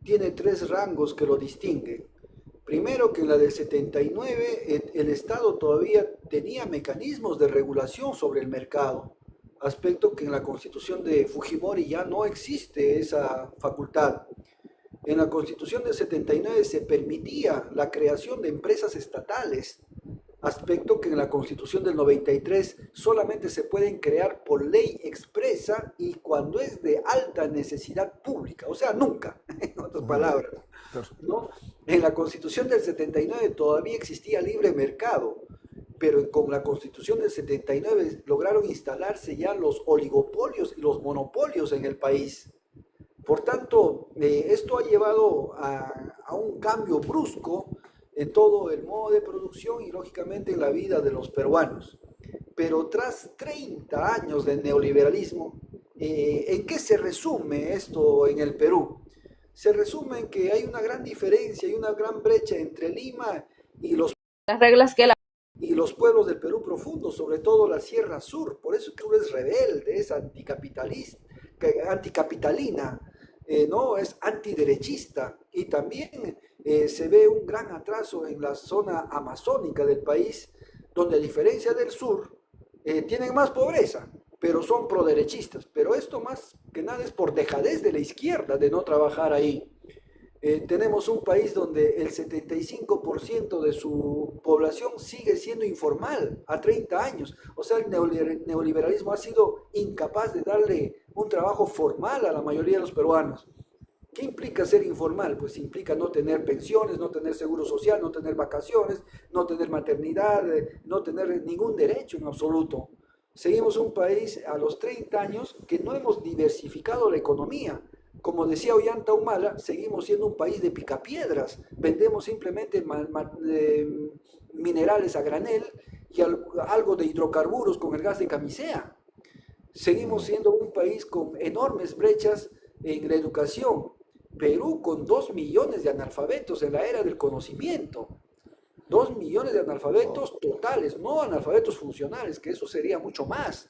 tiene tres rangos que lo distinguen. Primero, que en la del 79 el Estado todavía tenía mecanismos de regulación sobre el mercado, aspecto que en la constitución de Fujimori ya no existe esa facultad. En la constitución del 79 se permitía la creación de empresas estatales, aspecto que en la constitución del 93 solamente se pueden crear por ley expresa y cuando es de alta necesidad pública, o sea, nunca, en otras palabras. Claro. ¿No? En la constitución del 79 todavía existía libre mercado, pero con la constitución del 79 lograron instalarse ya los oligopolios y los monopolios en el país. Por tanto, esto ha llevado a un cambio brusco en todo el modo de producción y lógicamente en la vida de los peruanos. Pero tras 30 años de neoliberalismo, ¿en qué se resume esto en el Perú? Se resume en que hay una gran diferencia y una gran brecha entre Lima y Las reglas que la y los pueblos del Perú profundo, sobre todo la Sierra Sur. Por eso Perú es rebelde, es anticapitalista, anticapitalina, ¿no? Es antiderechista y también se ve un gran atraso en la zona amazónica del país, donde a diferencia del sur, tienen más pobreza, pero son proderechistas. Pero esto más que nada es por dejadez de la izquierda de no trabajar ahí. Tenemos un país donde el 75% de su población sigue siendo informal a 30 años. O sea, el neoliberalismo ha sido incapaz de darle un trabajo formal a la mayoría de los peruanos. ¿Qué implica ser informal? Pues implica no tener pensiones, no tener seguro social, no tener vacaciones, no tener maternidad, no tener ningún derecho en absoluto. Seguimos un país a los 30 años que no hemos diversificado la economía. Como decía Ollanta Humala, seguimos siendo un país de picapiedras. Vendemos simplemente minerales a granel y algo de hidrocarburos con el gas de camisea. Seguimos siendo un país con enormes brechas en la educación. Perú con 2 millones de analfabetos en la era del conocimiento. 2 millones de analfabetos totales, no analfabetos funcionales, que eso sería mucho más.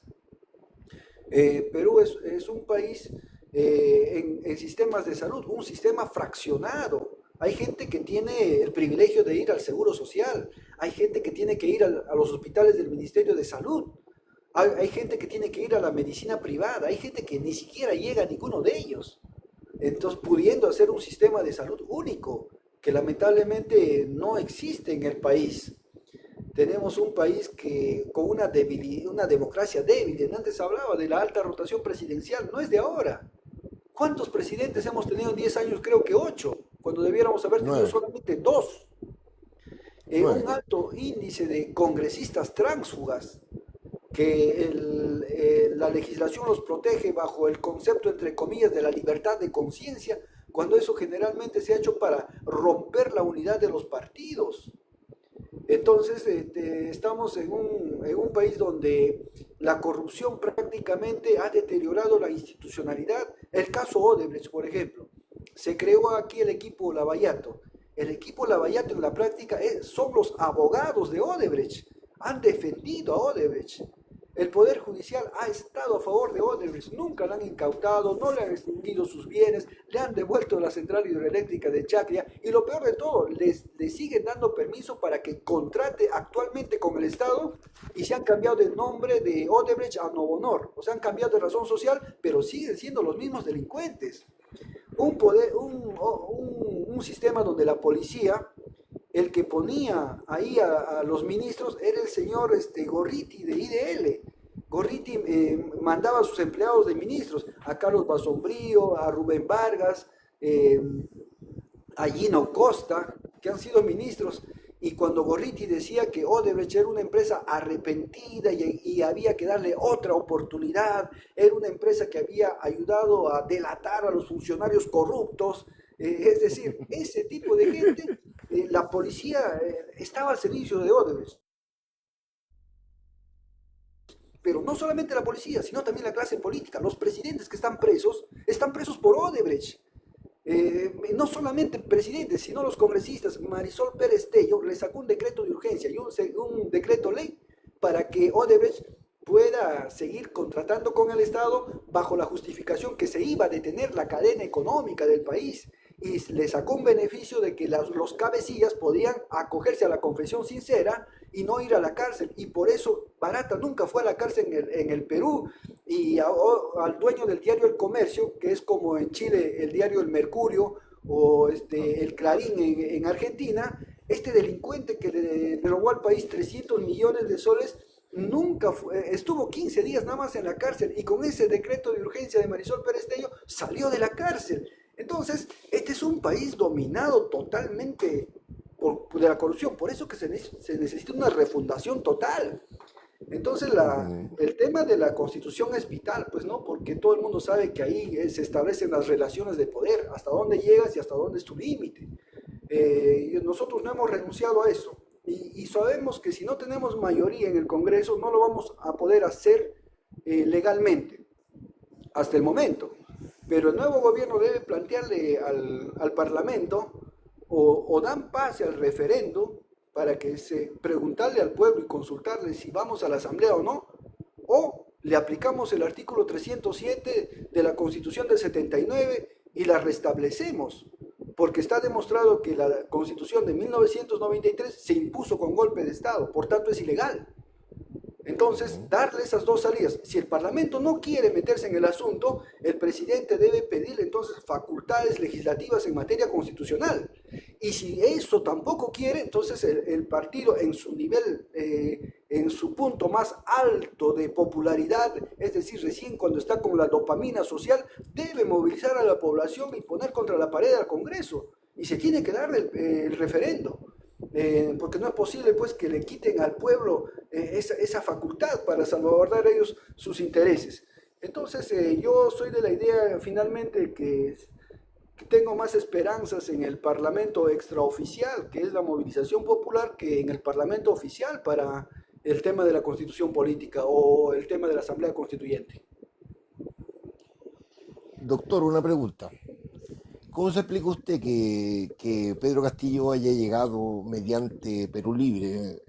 Perú es un país en sistemas de salud, un sistema fraccionado. Hay gente que tiene el privilegio de ir al Seguro Social, hay gente que tiene que ir a los hospitales del Ministerio de Salud, hay gente que tiene que ir a la medicina privada, hay gente que ni siquiera llega a ninguno de ellos. Entonces, pudiendo hacer un sistema de salud único, que lamentablemente no existe en el país. Tenemos un país que con una democracia débil. Antes hablaba de la alta rotación presidencial, no es de ahora. ¿Cuántos presidentes hemos tenido en 10 años? Creo que 8, cuando debiéramos haber tenido 9. solamente 2. Un 9. alto índice de congresistas tránsfugas, que la legislación los protege bajo el concepto, entre comillas, de la libertad de conciencia, cuando eso generalmente se ha hecho para romper la unidad de los partidos. Entonces, estamos en un país donde la corrupción prácticamente ha deteriorado la institucionalidad. El caso Odebrecht, por ejemplo, se creó aquí el equipo Lavallato. El equipo Lavallato en la práctica son los abogados de Odebrecht. Han defendido a Odebrecht. El Poder Judicial ha estado a favor de Odebrecht, nunca le han incautado, no le han extinguido sus bienes, le han devuelto la central hidroeléctrica de Chacria y lo peor de todo, le siguen dando permiso para que contrate actualmente con el Estado y se han cambiado de nombre de Odebrecht a Novonor, o sea, han cambiado de razón social, pero siguen siendo los mismos delincuentes. Un sistema donde la policía, el que ponía ahí a los ministros era el señor Gorriti de IDL. Gorriti mandaba a sus empleados de ministros, a Carlos Basombrío, a Rubén Vargas, a Gino Costa, que han sido ministros, y cuando Gorriti decía que Odebrecht era una empresa arrepentida y había que darle otra oportunidad, era una empresa que había ayudado a delatar a los funcionarios corruptos, es decir, ese tipo de gente, la policía estaba al servicio de Odebrecht. Pero no solamente la policía, sino también la clase política. Los presidentes que están presos por Odebrecht. No solamente presidentes, sino los congresistas. Marisol Pérez Tello le sacó un decreto de urgencia y un decreto ley para que Odebrecht pueda seguir contratando con el Estado bajo la justificación que se iba a detener la cadena económica del país. y le sacó un beneficio de que los cabecillas podían acogerse a la confesión sincera y no ir a la cárcel. Y por eso Barata nunca fue a la cárcel en el Perú, y al dueño del diario El Comercio, que es como en Chile el diario El Mercurio o el Clarín en Argentina, este delincuente que le robó al país 300 millones de soles, nunca estuvo 15 días nada más en la cárcel, y con ese decreto de urgencia de Marisol Pérez Tello salió de la cárcel. Entonces, este es un país dominado totalmente de la corrupción, por eso que se necesita una refundación total. Entonces, el tema de la constitución es vital, pues, ¿no? Porque todo el mundo sabe que ahí se establecen las relaciones de poder, hasta dónde llegas y hasta dónde es tu límite. Nosotros no hemos renunciado a eso, y sabemos que si no tenemos mayoría en el Congreso no lo vamos a poder hacer legalmente hasta el momento. Pero el nuevo gobierno debe plantearle al Parlamento, o dan pase al referendo para que preguntarle al pueblo y consultarle si vamos a la asamblea o no, o le aplicamos el artículo 307 de la Constitución del 79 y la restablecemos, porque está demostrado que la Constitución de 1993 se impuso con golpe de Estado, por tanto es ilegal. Entonces, darle esas dos salidas. Si el Parlamento no quiere meterse en el asunto, el presidente debe pedirle entonces facultades legislativas en materia constitucional. Y si eso tampoco quiere, entonces el partido en su nivel, en su punto más alto de popularidad, es decir, recién cuando está con la dopamina social, debe movilizar a la población y poner contra la pared al Congreso. Y se tiene que dar el referendo. Porque no es posible pues que le quiten al pueblo esa facultad para salvaguardar ellos sus intereses. Entonces yo soy de la idea finalmente que tengo más esperanzas en el Parlamento extraoficial, que es la movilización popular, que en el Parlamento oficial para el tema de la constitución política o el tema de la Asamblea Constituyente. Doctor, una pregunta. ¿Cómo se explica usted que Pedro Castillo haya llegado mediante Perú Libre,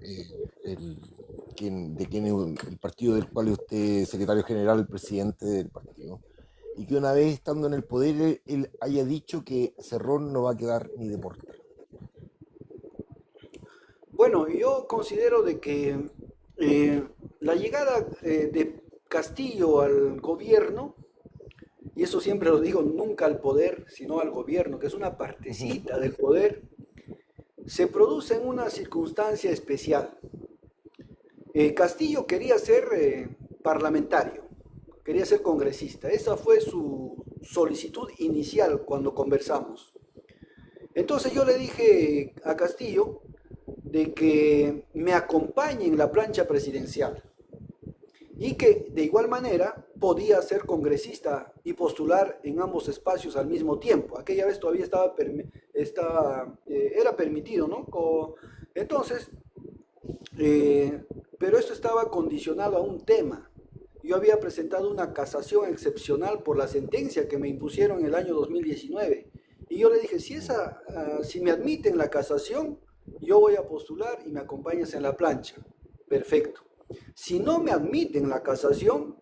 de quien es el partido del cual usted es secretario general, el presidente del partido, y que una vez estando en el poder él haya dicho que Cerrón no va a quedar ni de porta? Bueno, yo considero de que la llegada de Castillo al gobierno, y eso siempre lo digo, nunca al poder, sino al gobierno, que es una partecita del poder, se produce en una circunstancia especial. Castillo quería ser parlamentario, quería ser congresista. Esa fue su solicitud inicial cuando conversamos. Entonces yo le dije a Castillo de que me acompañe en la plancha presidencial, y que de igual manera podía ser congresista y postular en ambos espacios al mismo tiempo. Aquella vez todavía era permitido, ¿no? Entonces, pero esto estaba condicionado a un tema. Yo había presentado una casación excepcional por la sentencia que me impusieron en el año 2019. Y yo le dije, si me admiten la casación, yo voy a postular y me acompañas en la plancha. Perfecto. Si no me admiten la casación,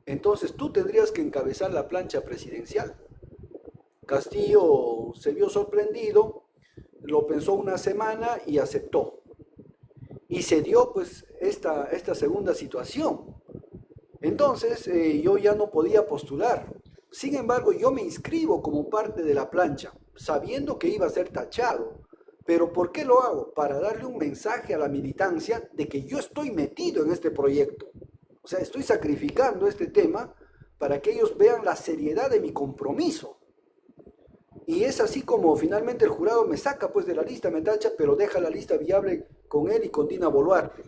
entonces tú tendrías que encabezar la plancha presidencial. Castillo se vio sorprendido, lo pensó una semana y aceptó. Y se dio pues esta segunda situación. Entonces yo ya no podía postular. Sin embargo, yo me inscribo como parte de la plancha, sabiendo que iba a ser tachado. Pero ¿por qué lo hago? Para darle un mensaje a la militancia de que yo estoy metido en este proyecto. O sea, estoy sacrificando este tema para que ellos vean la seriedad de mi compromiso. Y es así como finalmente el jurado me saca pues de la lista, me tacha, pero deja la lista viable con él y con Dina Boluarte.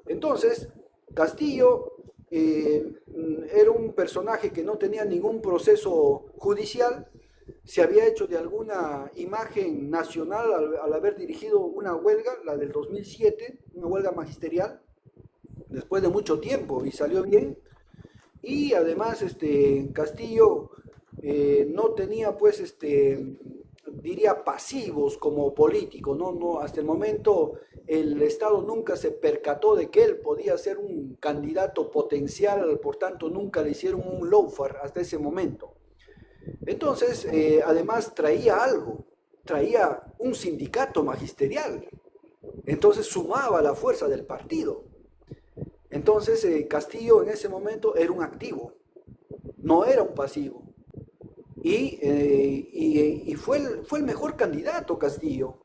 Entonces, Castillo era un personaje que no tenía ningún proceso judicial, se había hecho de alguna imagen nacional al haber dirigido una huelga, la del 2007, una huelga magisterial, después de mucho tiempo, y salió bien. Y además Castillo no tenía pues diría pasivos como político, no, hasta el momento el Estado nunca se percató de que él podía ser un candidato potencial, por tanto nunca le hicieron un lawfare hasta ese momento. Entonces, además traía algo, traía un sindicato magisterial, entonces sumaba la fuerza del partido. Entonces, Castillo en ese momento era un activo, no era un pasivo. Y fue el mejor candidato Castillo.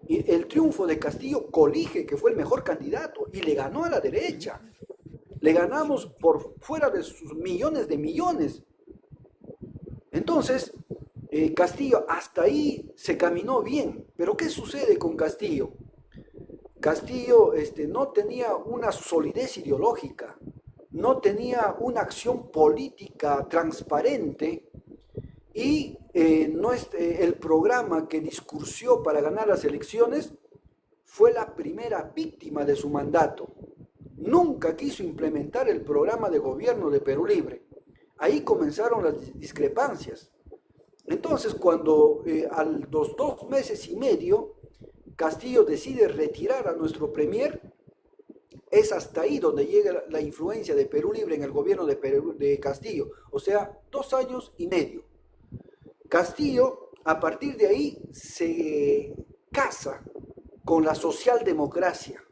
Y el triunfo de Castillo colige que fue el mejor candidato y le ganó a la derecha. Le ganamos por fuera de sus millones de millones. Entonces, Castillo hasta ahí se caminó bien. Pero ¿qué sucede con Castillo? Castillo no tenía una solidez ideológica, no tenía una acción política transparente y no el programa que discursió para ganar las elecciones fue la primera víctima de su mandato. Nunca quiso implementar el programa de gobierno de Perú Libre. Ahí comenzaron las discrepancias. Entonces, cuando a los 2 meses y medio Castillo decide retirar a nuestro premier, es hasta ahí donde llega la influencia de Perú Libre en el gobierno de Castillo, o sea, 2 años y medio. Castillo, a partir de ahí, se casa con la socialdemocracia,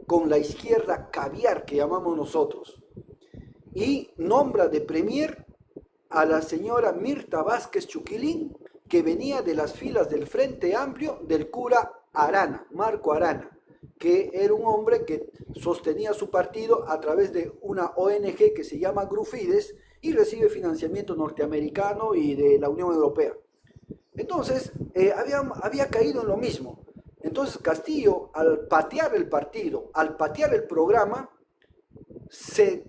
con la izquierda caviar que llamamos nosotros, y nombra de premier a la señora Mirta Vázquez Chuquilín, que venía de las filas del Frente Amplio del cura Arana, Marco Arana, que era un hombre que sostenía su partido a través de una ONG que se llama Grufides y recibe financiamiento norteamericano y de la Unión Europea. Entonces, había caído en lo mismo. Entonces, Castillo, al patear el partido, al patear el programa, se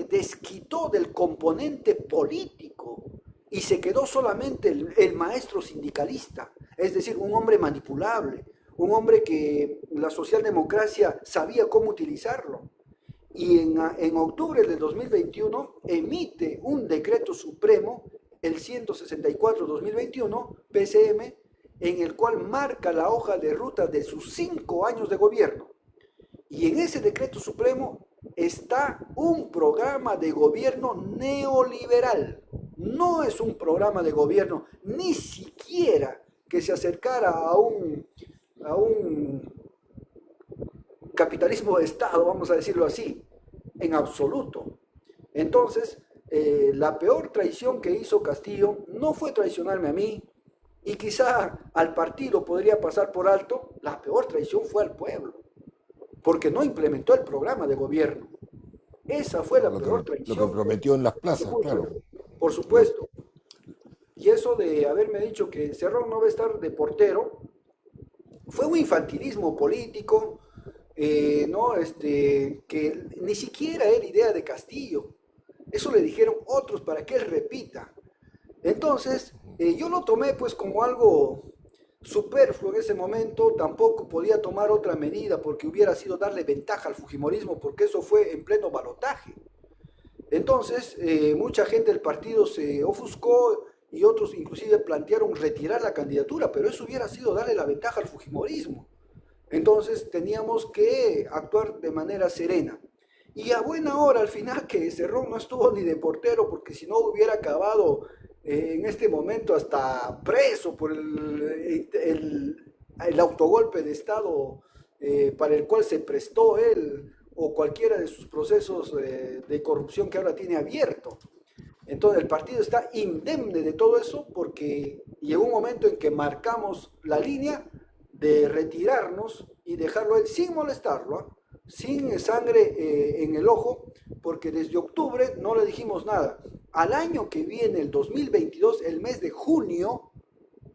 desquitó del componente político y se quedó solamente el maestro sindicalista, es decir, un hombre manipulable, un hombre que la socialdemocracia sabía cómo utilizarlo. Y en octubre de 2021 emite un decreto supremo, el 164-2021, PCM, en el cual marca la hoja de ruta de sus 5 años de gobierno. Y en ese decreto supremo está un programa de gobierno neoliberal. No es un programa de gobierno ni siquiera que se acercara a un capitalismo de Estado, vamos a decirlo así, en absoluto. Entonces, la peor traición que hizo Castillo no fue traicionarme a mí, y quizá al partido podría pasar por alto, la peor traición fue al pueblo, porque no implementó el programa de gobierno. Esa fue la peor Lo que traición. prometió en las plazas, claro. Por supuesto. Y eso de haberme dicho que Cerrón no va a estar de portero, fue un infantilismo político, ¿no? Que ni siquiera era idea de Castillo. Eso le dijeron otros para que él repita. Entonces, yo lo tomé pues como algo superfluo en ese momento, tampoco podía tomar otra medida porque hubiera sido darle ventaja al fujimorismo, porque eso fue en pleno balotaje. Entonces, mucha gente del partido se ofuscó y otros inclusive plantearon retirar la candidatura, pero eso hubiera sido darle la ventaja al fujimorismo. Entonces teníamos que actuar de manera serena. Y a buena hora al final que Cerrón no estuvo ni de portero, porque si no hubiera acabado en este momento hasta preso por el autogolpe de Estado para el cual se prestó él o cualquiera de sus procesos de corrupción que ahora tiene abierto. Entonces el partido está indemne de todo eso porque llegó un momento en que marcamos la línea de retirarnos y dejarlo a él sin molestarlo, ¿eh? Sin sangre en el ojo, porque desde octubre no le dijimos nada. Al año que viene, el 2022, el mes de junio,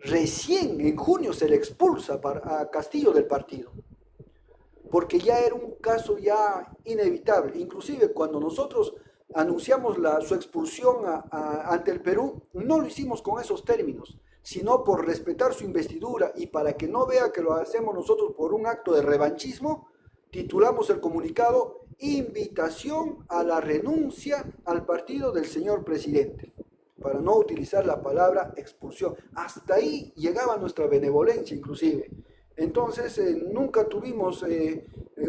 recién en junio se le expulsa a Castillo del partido, porque ya era un caso ya inevitable. Inclusive cuando nosotros anunciamos su expulsión ante el Perú, no lo hicimos con esos términos, sino por respetar su investidura y para que no vea que lo hacemos nosotros por un acto de revanchismo, titulamos el comunicado Invitación a la renuncia al partido del señor presidente, para no utilizar la palabra expulsión. Hasta ahí llegaba nuestra benevolencia inclusive. Entonces nunca tuvimos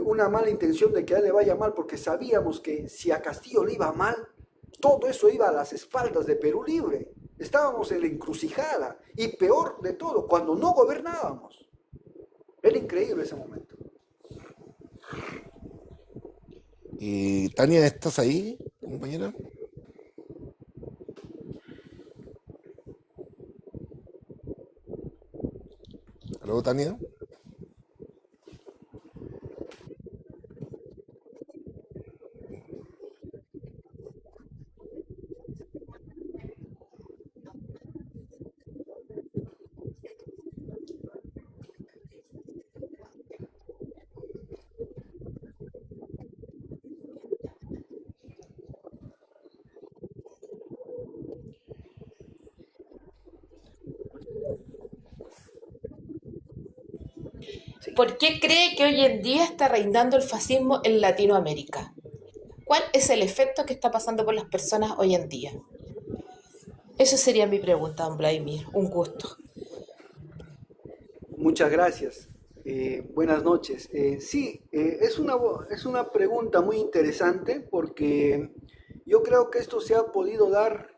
una mala intención de que a él le vaya mal, porque sabíamos que si a Castillo le iba mal, todo eso iba a las espaldas de Perú Libre. Estábamos en la encrucijada y peor de todo, cuando no gobernábamos. Era increíble ese momento. Tania, ¿estás ahí, compañera? ¿Aló, Tania? Sí. ¿Por qué cree que hoy en día está reinando el fascismo en Latinoamérica? ¿Cuál es el efecto que está pasando por las personas hoy en día? Esa sería mi pregunta, don Vladimir. Un gusto. Muchas gracias. Buenas noches. Sí, es una pregunta muy interesante porque yo creo que esto se ha podido dar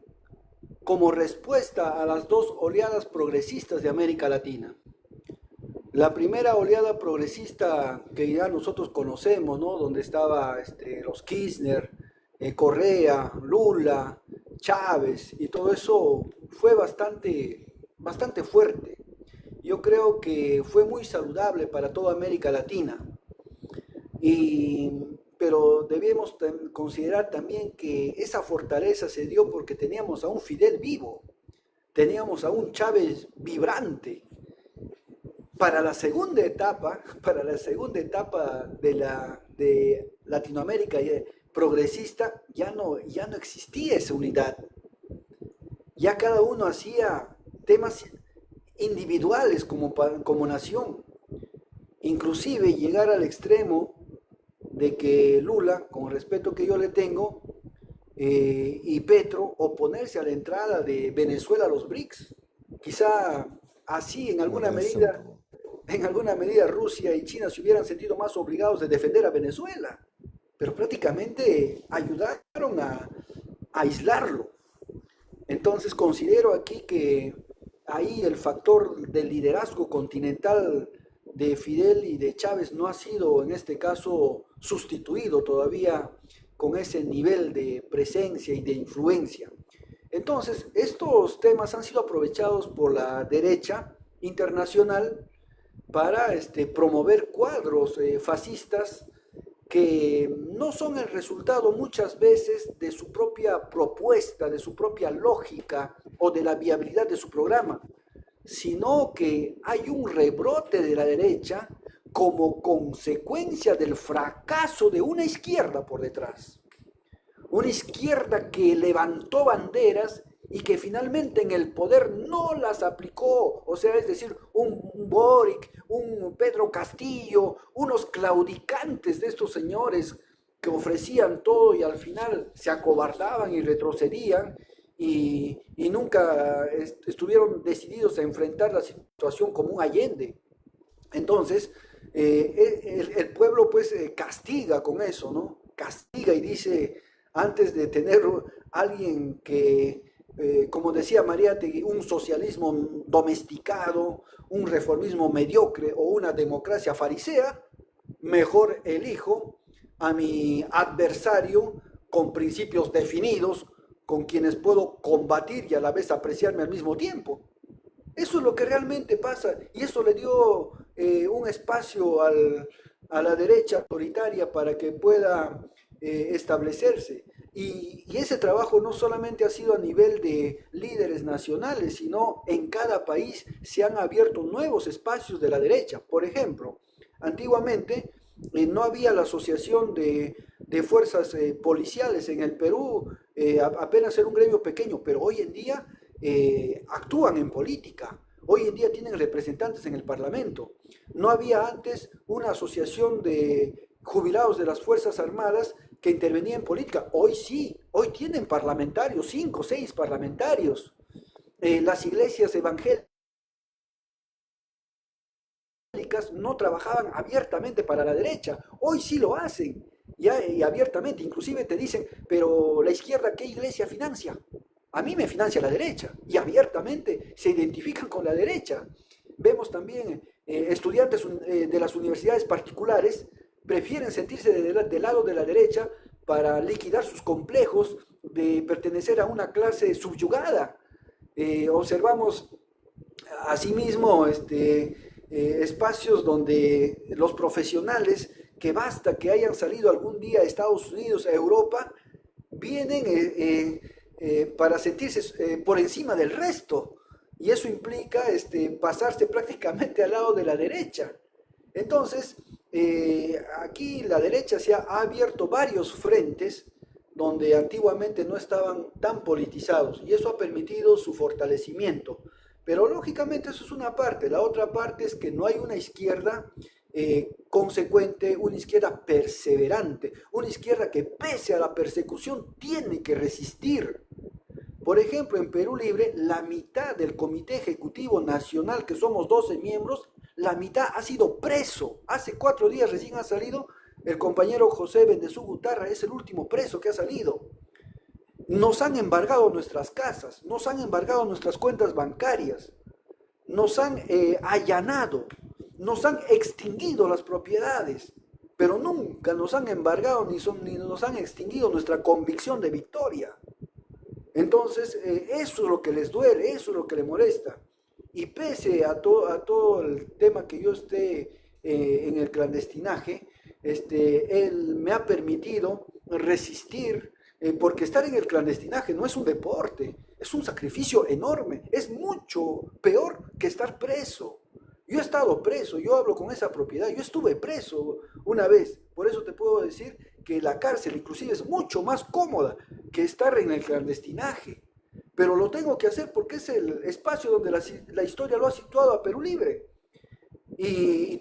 como respuesta a las dos oleadas progresistas de América Latina. La primera oleada progresista que ya nosotros conocemos, ¿no? Donde estaba los Kirchner, Correa, Lula, Chávez y todo eso fue bastante fuerte. Yo creo que fue muy saludable para toda América Latina. Y, pero debemos considerar también que esa fortaleza se dio porque teníamos a un Fidel vivo, teníamos a un Chávez vibrante. Para la segunda etapa de Latinoamérica progresista, ya no existía esa unidad. Ya cada uno hacía temas individuales como nación. Inclusive llegar al extremo de que Lula, con el respeto que yo le tengo, y Petro oponerse a la entrada de Venezuela a los BRICS. Quizá así Como atención, po. en alguna medida Rusia y China se hubieran sentido más obligados de defender a Venezuela, pero prácticamente ayudaron a aislarlo. Entonces considero aquí que ahí el factor del liderazgo continental de Fidel y de Chávez no ha sido en este caso sustituido todavía con ese nivel de presencia y de influencia. Entonces, estos temas han sido aprovechados por la derecha internacional para promover cuadros fascistas que no son el resultado muchas veces de su propia propuesta, de su propia lógica o de la viabilidad de su programa, sino que hay un rebrote de la derecha como consecuencia del fracaso de una izquierda por detrás. Una izquierda que levantó banderas y que finalmente en el poder no las aplicó, o sea, es decir, un Boric, un Pedro Castillo, unos claudicantes de estos señores que ofrecían todo y al final se acobardaban y retrocedían y nunca estuvieron decididos a enfrentar la situación como un Allende. Entonces, el pueblo pues castiga con eso, ¿no? Castiga y dice, antes de tener alguien que, como decía Mariátegui, un socialismo domesticado, un reformismo mediocre o una democracia farisea, mejor elijo a mi adversario con principios definidos, con quienes puedo combatir y a la vez apreciarme al mismo tiempo. Eso es lo que realmente pasa y eso le dio un espacio a la derecha autoritaria para que pueda establecerse. Y ese trabajo no solamente ha sido a nivel de líderes nacionales, sino en cada país se han abierto nuevos espacios de la derecha. Por ejemplo, antiguamente no había la asociación de fuerzas policiales en el Perú, apenas era un gremio pequeño, pero hoy en día actúan en política. Hoy en día tienen representantes en el Parlamento. No había antes una asociación de jubilados de las Fuerzas Armadas que intervenía en política. Hoy sí, hoy tienen parlamentarios, 5 o 6 parlamentarios. Las iglesias evangélicas no trabajaban abiertamente para la derecha, hoy sí lo hacen, ya, y abiertamente, inclusive te dicen, pero la izquierda, ¿qué iglesia financia? A mí me financia la derecha y abiertamente se identifican con la derecha. Vemos también estudiantes de las universidades particulares prefieren sentirse del lado de la derecha para liquidar sus complejos de pertenecer a una clase subyugada. Observamos asimismo espacios donde los profesionales, que basta que hayan salido algún día a Estados Unidos, a Europa, vienen para sentirse por encima del resto. Y eso implica pasarse prácticamente al lado de la derecha. Entonces, aquí la derecha ha abierto varios frentes donde antiguamente no estaban tan politizados y eso ha permitido su fortalecimiento. Pero lógicamente eso es una parte. La otra parte es que no hay una izquierda consecuente, una izquierda perseverante, una izquierda que pese a la persecución tiene que resistir. Por ejemplo, en Perú Libre, la mitad del Comité Ejecutivo Nacional, que somos 12 miembros, la mitad ha sido preso. Hace 4 días recién ha salido el compañero José Bendezú Gutarra, es el último preso que ha salido. Nos han embargado nuestras casas, nos han embargado nuestras cuentas bancarias, nos han allanado, nos han extinguido las propiedades, pero nunca nos han embargado ni nos han extinguido nuestra convicción de victoria. Entonces, eso es lo que les duele, eso es lo que les molesta. Y pese a todo el tema que yo esté en el clandestinaje, él me ha permitido resistir, porque estar en el clandestinaje no es un deporte, es un sacrificio enorme, es mucho peor que estar preso. Yo he estado preso, yo hablo con esa propiedad, yo estuve preso una vez, por eso te puedo decir que la cárcel inclusive es mucho más cómoda que estar en el clandestinaje, pero lo tengo que hacer porque es el espacio donde la historia lo ha situado a Perú Libre. Y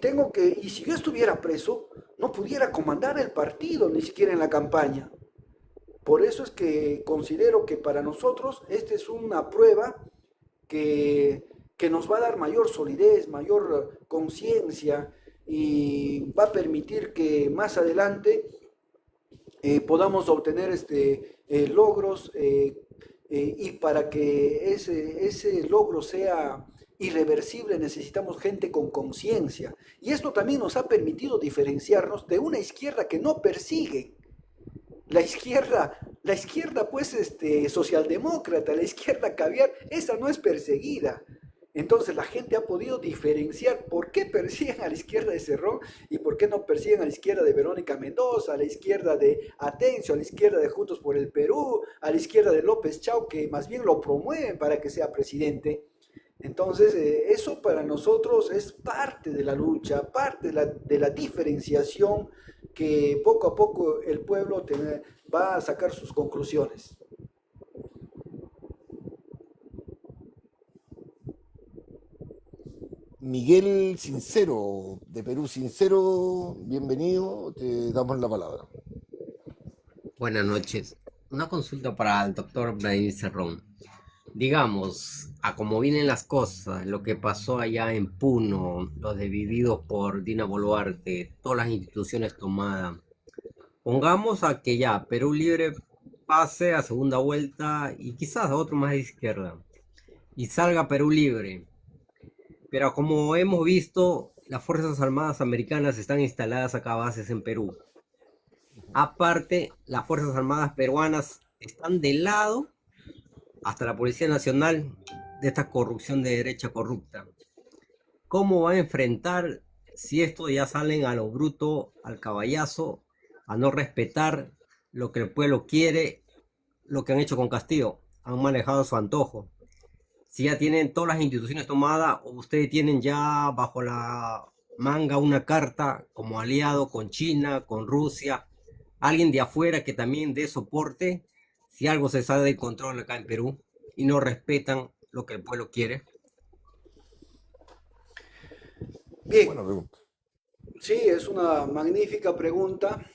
si yo estuviera preso, no pudiera comandar el partido, ni siquiera en la campaña. Por eso es que considero que para nosotros esta es una prueba que nos va a dar mayor solidez, mayor conciencia y va a permitir que más adelante podamos obtener logros y para que ese logro sea irreversible necesitamos gente con conciencia. Y esto también nos ha permitido diferenciarnos de una izquierda que no persigue. La izquierda pues socialdemócrata, la izquierda caviar, esa no es perseguida. Entonces la gente ha podido diferenciar por qué persiguen a la izquierda de Cerrón y por qué no persiguen a la izquierda de Verónica Mendoza, a la izquierda de Atencio, a la izquierda de Juntos por el Perú, a la izquierda de López Chau, que más bien lo promueven para que sea presidente. Entonces eso para nosotros es parte de la lucha, parte de la diferenciación que poco a poco el pueblo va a sacar sus conclusiones. Miguel Sincero, de Perú Sincero, bienvenido, te damos la palabra. Buenas noches. Una consulta para el doctor Vladimir Cerrón. Digamos, a cómo vienen las cosas, lo que pasó allá en Puno, los desvividos por Dina Boluarte, todas las instituciones tomadas. Pongamos a que ya Perú Libre pase a segunda vuelta y quizás a otro más de izquierda y salga Perú Libre. Pero como hemos visto, las Fuerzas Armadas Americanas están instaladas acá bases en Perú. Aparte, las Fuerzas Armadas peruanas están de lado, hasta la Policía Nacional, de esta corrupción de derecha corrupta. ¿Cómo van a enfrentar si esto ya salen a lo bruto, al caballazo, a no respetar lo que el pueblo quiere, lo que han hecho con Castillo? Han manejado su antojo. Si ya tienen todas las instituciones tomadas o ustedes tienen ya bajo la manga una carta como aliado con China, con Rusia, alguien de afuera que también dé soporte si algo se sale de control acá en Perú y no respetan lo que el pueblo quiere. Bien, Buena pregunta. sí, es una magnífica pregunta.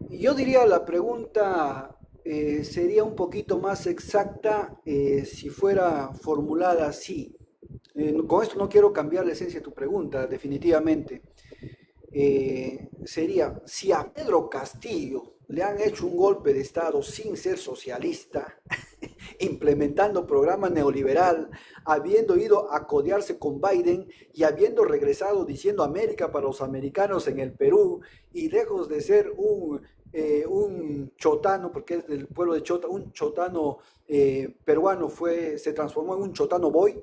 Yo diría la pregunta sería un poquito más exacta si fuera formulada así. Con esto no quiero cambiar la esencia de tu pregunta, definitivamente. Sería, si a Pedro Castillo le han hecho un golpe de Estado sin ser socialista, implementando programa neoliberal, habiendo ido a codearse con Biden y habiendo regresado diciendo América para los americanos en el Perú, y lejos de ser un chotano, porque es del pueblo de Chota, un chotano peruano, se transformó en un chotano boy.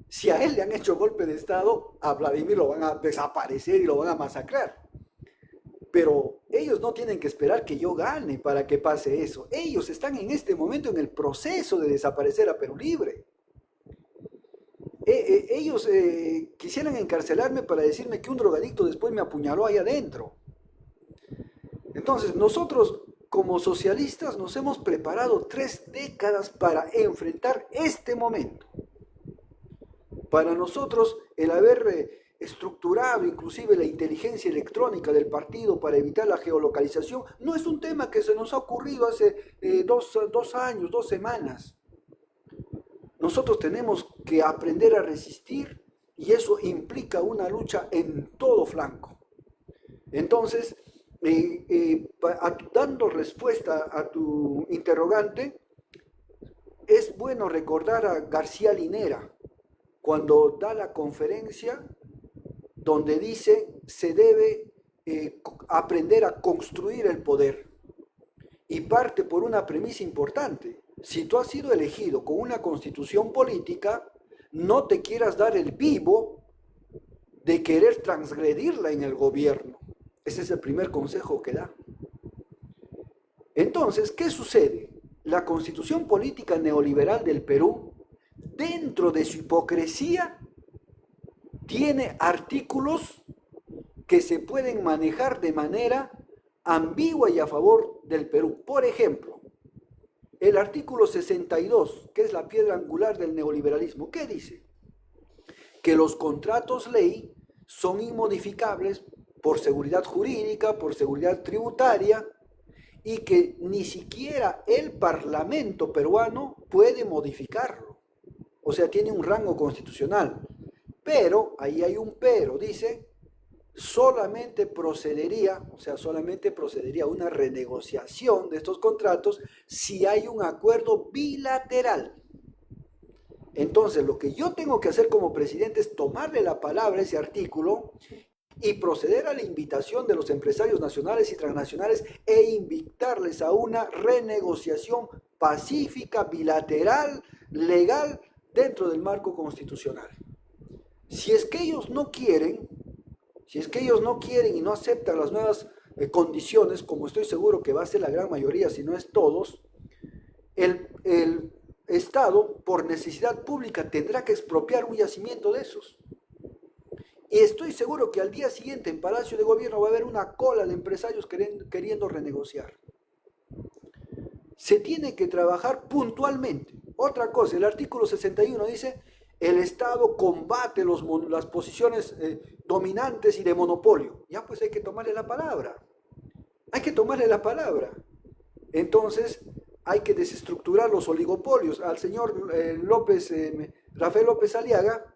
Si a él le han hecho golpe de Estado, a Vladimir lo van a desaparecer y lo van a masacrar. Pero ellos no tienen que esperar que yo gane para que pase eso. Ellos están en este momento en el proceso de desaparecer a Perú Libre. Ellos quisieran encarcelarme para decirme que un drogadicto después me apuñaló ahí adentro. Entonces, nosotros como socialistas nos hemos preparado 3 décadas para enfrentar este momento. Para nosotros, el haber estructurado inclusive la inteligencia electrónica del partido para evitar la geolocalización no es un tema que se nos ha ocurrido hace 2 años, 2 semanas. Nosotros tenemos que aprender a resistir y eso implica una lucha en todo flanco. Entonces, dando respuesta a tu interrogante, es bueno recordar a García Linera cuando da la conferencia donde dice se debe aprender a construir el poder, y parte por una premisa importante. Si tú has sido elegido con una constitución política, no te quieras dar el vivo de querer transgredirla en el gobierno. Ese es el primer consejo que da. Entonces, ¿qué sucede? La constitución política neoliberal del Perú, dentro de su hipocresía, tiene artículos que se pueden manejar de manera ambigua y a favor del Perú. Por ejemplo, el artículo 62, que es la piedra angular del neoliberalismo, ¿qué dice? Que los contratos ley son inmodificables por seguridad jurídica, por seguridad tributaria, y que ni siquiera el Parlamento peruano puede modificarlo. O sea, tiene un rango constitucional. Pero, ahí hay un pero, dice, solamente procedería una renegociación de estos contratos si hay un acuerdo bilateral. Entonces, lo que yo tengo que hacer como presidente es tomarle la palabra a ese artículo y proceder a la invitación de los empresarios nacionales y transnacionales e invitarles a una renegociación pacífica, bilateral, legal, dentro del marco constitucional. Si es que ellos no quieren y no aceptan las nuevas condiciones, como estoy seguro que va a ser la gran mayoría, si no es todos, el Estado, por necesidad pública, tendrá que expropiar un yacimiento de esos. Y estoy seguro que al día siguiente en Palacio de Gobierno va a haber una cola de empresarios queriendo renegociar. Se tiene que trabajar puntualmente. Otra cosa, el artículo 61 dice: el Estado combate las posiciones dominantes y de monopolio. Ya pues hay que tomarle la palabra. Entonces hay que desestructurar los oligopolios. Al señor Rafael López Aliaga,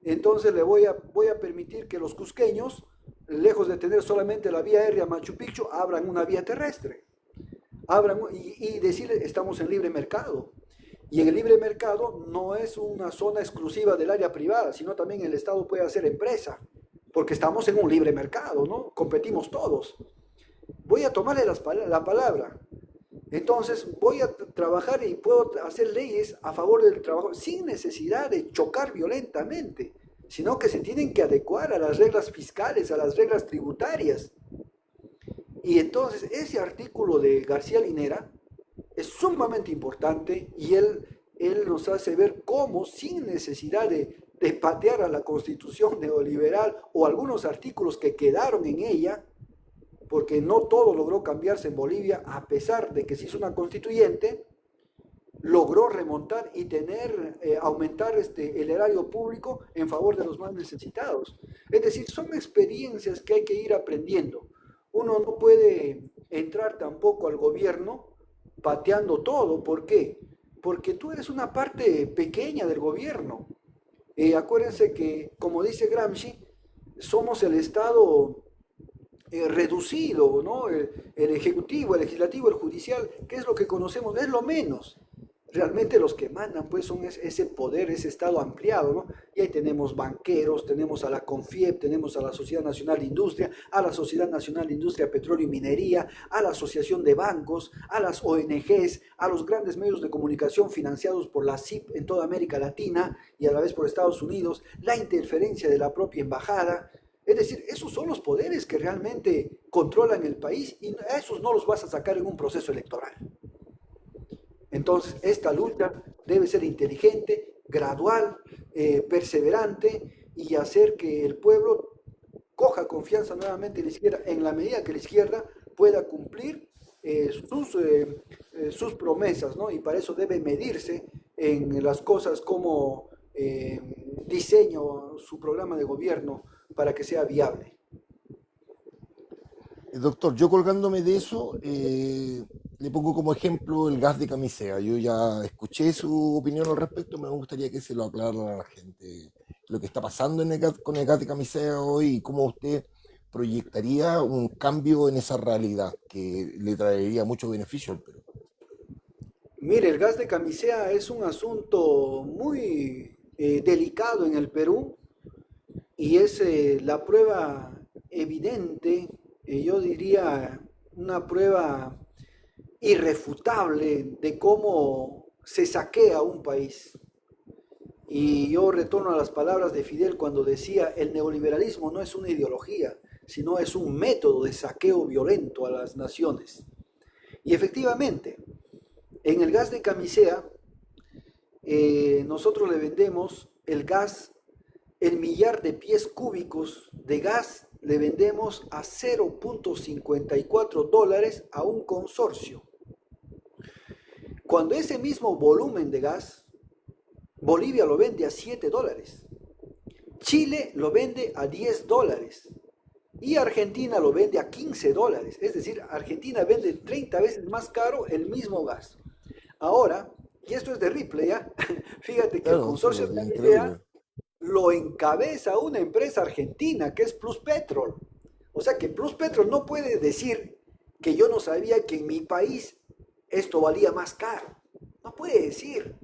entonces le voy a permitir que los cusqueños, lejos de tener solamente la vía aérea Machu Picchu, abran una vía terrestre. Y decirle, estamos en libre mercado. Y en el libre mercado no es una zona exclusiva del área privada, sino también el Estado puede hacer empresa, porque estamos en un libre mercado, ¿no? Competimos todos. Voy a tomarle la palabra. Entonces voy a trabajar y puedo hacer leyes a favor del trabajo sin necesidad de chocar violentamente, sino que se tienen que adecuar a las reglas fiscales, a las reglas tributarias. Y entonces ese artículo de García Linera es sumamente importante y él nos hace ver cómo, sin necesidad de patear a la Constitución neoliberal o algunos artículos que quedaron en ella, porque no todo logró cambiarse en Bolivia, a pesar de que se hizo una constituyente, logró remontar y aumentar el erario público en favor de los más necesitados. Es decir, son experiencias que hay que ir aprendiendo. Uno no puede entrar tampoco al gobierno pateando todo. ¿Por qué? Porque tú eres una parte pequeña del gobierno. Acuérdense que, como dice Gramsci, somos el Estado reducido, ¿no? El ejecutivo, el legislativo, el judicial, ¿qué es lo que conocemos? Es lo menos. Realmente los que mandan pues son ese poder, ese Estado ampliado, ¿no? Y ahí tenemos banqueros, tenemos a la CONFIEP, tenemos a la Sociedad Nacional de Industria, a la Sociedad Nacional de Industria, Petróleo y Minería, a la Asociación de Bancos, a las ONGs, a los grandes medios de comunicación financiados por la CIP en toda América Latina y a la vez por Estados Unidos, la interferencia de la propia embajada. Es decir, esos son los poderes que realmente controlan el país y a esos no los vas a sacar en un proceso electoral. Entonces, esta lucha debe ser inteligente, gradual, perseverante y hacer que el pueblo coja confianza nuevamente en la izquierda en la medida que la izquierda pueda cumplir sus promesas, ¿no? Y para eso debe medirse en las cosas como diseño su programa de gobierno para que sea viable. Doctor, yo colgándome de eso, le pongo como ejemplo el gas de camisea. Yo ya escuché su opinión al respecto, me gustaría que se lo aclarara a la gente lo que está pasando con el gas de camisea hoy y cómo usted proyectaría un cambio en esa realidad que le traería mucho beneficio al Perú. Mire, el gas de camisea es un asunto muy delicado en el Perú y es la prueba evidente, yo diría una prueba irrefutable de cómo se saquea un país. Y yo retorno a las palabras de Fidel cuando decía, el neoliberalismo no es una ideología, sino es un método de saqueo violento a las naciones. Y efectivamente, en el gas de camisea, nosotros le vendemos el gas, el millar de pies cúbicos de gas, le vendemos a $0.54 a un consorcio. Cuando ese mismo volumen de gas, Bolivia lo vende a $7, Chile lo vende a $10 y Argentina lo vende a $15. Es decir, Argentina vende 30 veces más caro el mismo gas. Ahora, y esto es de Ripley, ¿ya? Fíjate que el Claro, sí, consorcio es de increíble. lo encabeza una empresa argentina que es Pluspetrol. O sea que Pluspetrol no puede decir que yo no sabía que en mi país esto valía más caro. No puede decir.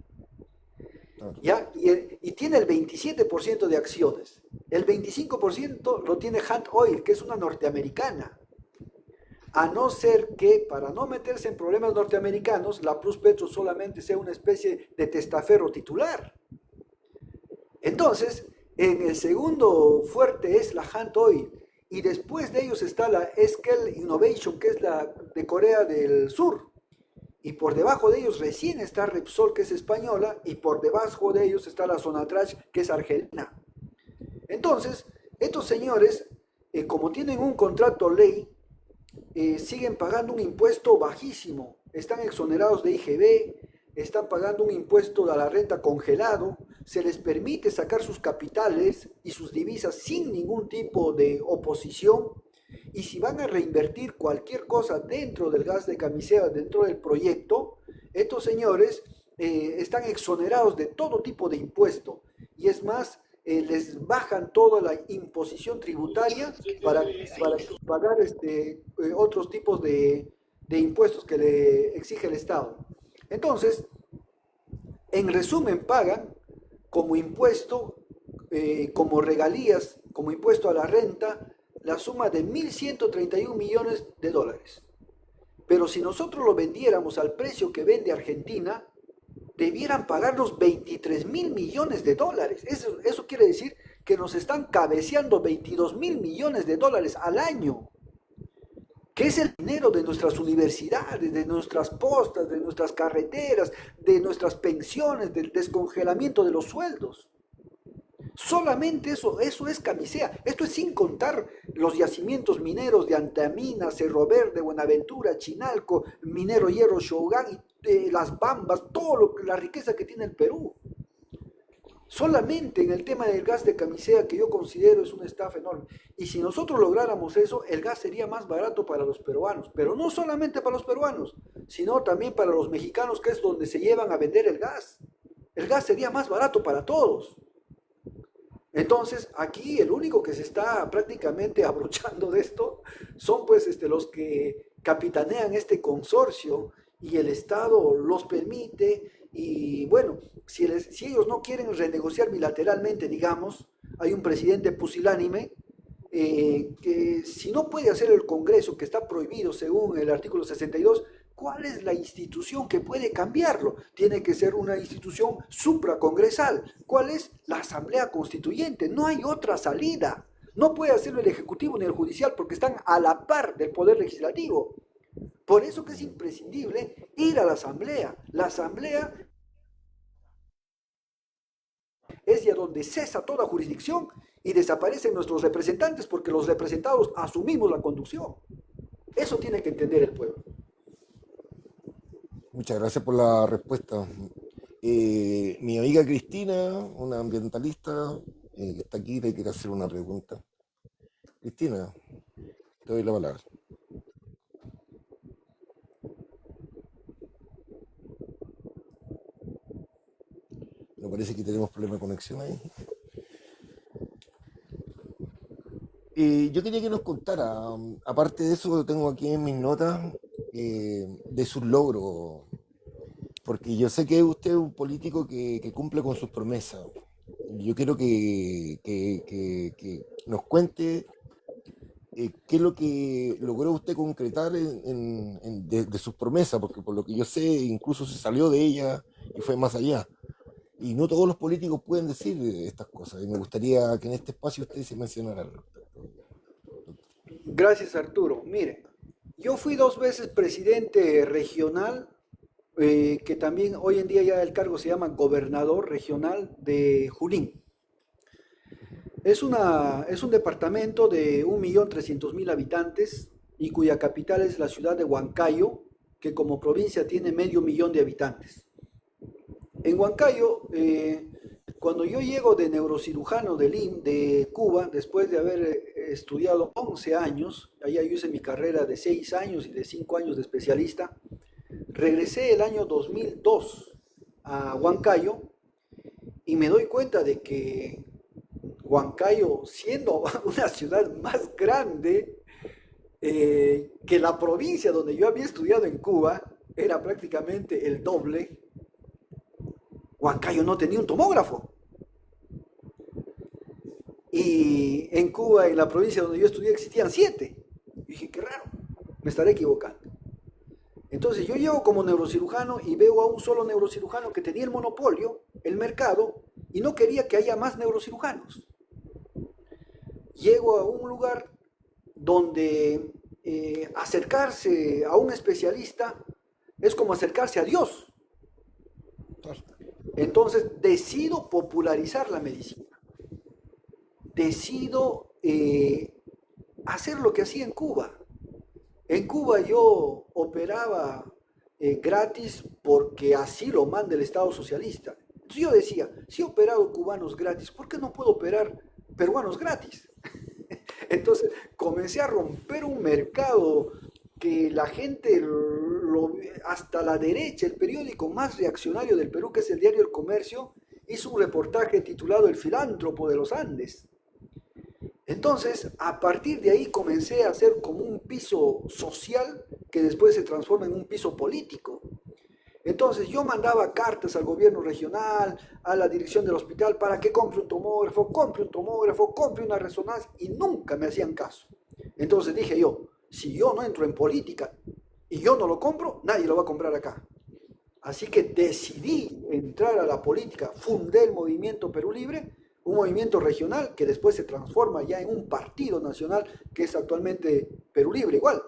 Claro. ¿Ya? Y tiene el 27% de acciones. El 25% lo tiene Hunt Oil, que es una norteamericana. A no ser que, para no meterse en problemas norteamericanos, la Pluspetrol solamente sea una especie de testaferro titular. Entonces, en el segundo fuerte es la Hunt Oil. Y después de ellos está la Eskel Innovation, que es la de Corea del Sur. Y por debajo de ellos recién está Repsol, que es española, y por debajo de ellos está la Sonatrach, que es argentina. Entonces, estos señores, como tienen un contrato ley, siguen pagando un impuesto bajísimo. Están exonerados de IGB, están pagando un impuesto a la renta congelado, se les permite sacar sus capitales y sus divisas sin ningún tipo de oposición. Y si van a reinvertir cualquier cosa dentro del gas de camisea, dentro del proyecto, estos señores están exonerados de todo tipo de impuesto. Y es más, les bajan toda la imposición tributaria para pagar otros tipos de impuestos que le exige el Estado. Entonces, en resumen, pagan como impuesto, como regalías, como impuesto a la renta, la suma de 1.131 millones de dólares. Pero si nosotros lo vendiéramos al precio que vende Argentina, debieran pagarnos 23.000 millones de dólares. Eso quiere decir que nos están cabeceando 22.000 millones de dólares al año, que es el dinero de nuestras universidades, de nuestras postas, de nuestras carreteras, de nuestras pensiones, del descongelamiento de los sueldos. Solamente eso es camisea. Esto es sin contar los yacimientos mineros de Antamina, Cerro Verde, Buenaventura, Chinalco, Minero Hierro, Shogun, las Bambas, la riqueza que tiene el Perú. Solamente en el tema del gas de camisea, que yo considero es una estafa enorme. Y si nosotros lográramos eso, el gas sería más barato para los peruanos. Pero no solamente para los peruanos, sino también para los mexicanos, que es donde se llevan a vender el gas. El gas sería más barato para todos. Entonces, aquí el único que se está prácticamente abrochando de esto son pues los que capitanean este consorcio y el Estado los permite y bueno, si ellos no quieren renegociar bilateralmente, digamos, hay un presidente pusilánime que si no puede hacer el Congreso, que está prohibido según el artículo 62, ¿cuál es la institución que puede cambiarlo? Tiene que ser una institución supracongresal. ¿Cuál es? La Asamblea Constituyente. No hay otra salida. No puede hacerlo el Ejecutivo ni el Judicial porque están a la par del Poder Legislativo. Por eso que es imprescindible ir a la Asamblea. La Asamblea es ya donde cesa toda jurisdicción y desaparecen nuestros representantes porque los representados asumimos la conducción. Eso tiene que entender el pueblo. Muchas gracias por la respuesta. Mi amiga Cristina, una ambientalista que está aquí, le quiere hacer una pregunta. Cristina, te doy la palabra. Me parece que tenemos problema de conexión ahí. Yo quería que nos contara, aparte de eso, lo tengo aquí en mis notas, de sus logros, porque yo sé que usted es un político que cumple con sus promesas. Yo quiero que nos cuente qué es lo que logró usted concretar de sus promesas, porque por lo que yo sé, incluso se salió de ella y fue más allá. Y no todos los políticos pueden decir estas cosas, y me gustaría que en este espacio usted se mencionara al respecto. Gracias, Arturo. Mire, yo fui 2 veces presidente regional, que también hoy en día ya el cargo se llama gobernador regional de Junín. Es un departamento de 1.300.000 habitantes y cuya capital es la ciudad de Huancayo, que como provincia tiene medio millón de habitantes. En Huancayo, cuando yo llego de neurocirujano de Cuba, después de haber estudiado 11 años, allá yo hice mi carrera de 6 años y de 5 años de especialista, regresé el año 2002 a Huancayo y me doy cuenta de que Huancayo, siendo una ciudad más grande que la provincia donde yo había estudiado en Cuba, era prácticamente el doble. Huancayo no tenía un tomógrafo. Y en Cuba, en la provincia donde yo estudié, existían 7. Y dije, qué raro, me estaré equivocando. Entonces yo llego como neurocirujano y veo a un solo neurocirujano que tenía el monopolio, el mercado, y no quería que haya más neurocirujanos. Llego a un lugar donde acercarse a un especialista es como acercarse a Dios. Entonces decido popularizar la medicina. Decido hacer lo que hacía en Cuba. En Cuba yo operaba gratis porque así lo manda el Estado socialista. Entonces yo decía, si he operado cubanos gratis, ¿por qué no puedo operar peruanos gratis? Entonces comencé a romper un mercado que la gente, hasta la derecha, el periódico más reaccionario del Perú, que es el diario El Comercio, hizo un reportaje titulado El filántropo de los Andes. Entonces, a partir de ahí comencé a hacer como un piso social que después se transforma en un piso político. Entonces yo mandaba cartas al gobierno regional, a la dirección del hospital, para que compre un tomógrafo, compre una resonancia, y nunca me hacían caso. Entonces dije yo, si yo no entro en política y yo no lo compro, nadie lo va a comprar acá. Así que decidí entrar a la política, fundé el Movimiento Perú Libre, un movimiento regional que después se transforma ya en un partido nacional que es actualmente Perú Libre igual.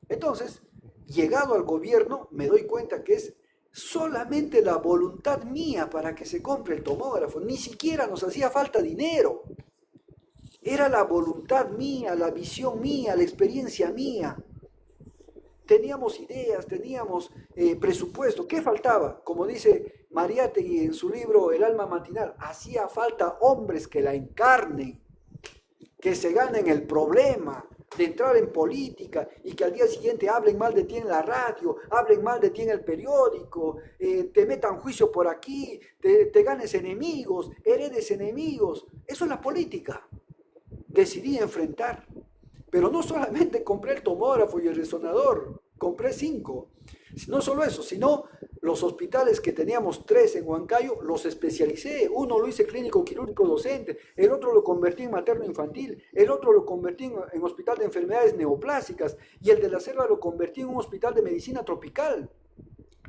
Entonces, llegado al gobierno, me doy cuenta que es solamente la voluntad mía para que se compre el tomógrafo, ni siquiera nos hacía falta dinero. Era la voluntad mía, la visión mía, la experiencia mía. Teníamos ideas, teníamos presupuesto. ¿Qué faltaba? Como dice Mariátegui en su libro El alma matinal, hacía falta hombres que la encarnen, que se ganen el problema, de entrar en política y que al día siguiente hablen mal de ti en la radio, hablen mal de ti en el periódico, te metan juicio por aquí, te ganes enemigos, heredes enemigos. Eso es la política. Decidí enfrentar. Pero no solamente compré el tomógrafo y el resonador, compré 5. No solo eso, sino los hospitales que teníamos 3 en Huancayo, los especialicé. Uno lo hice clínico quirúrgico docente, el otro lo convertí en materno infantil, el otro lo convertí en hospital de enfermedades neoplásicas y el de la selva lo convertí en un hospital de medicina tropical.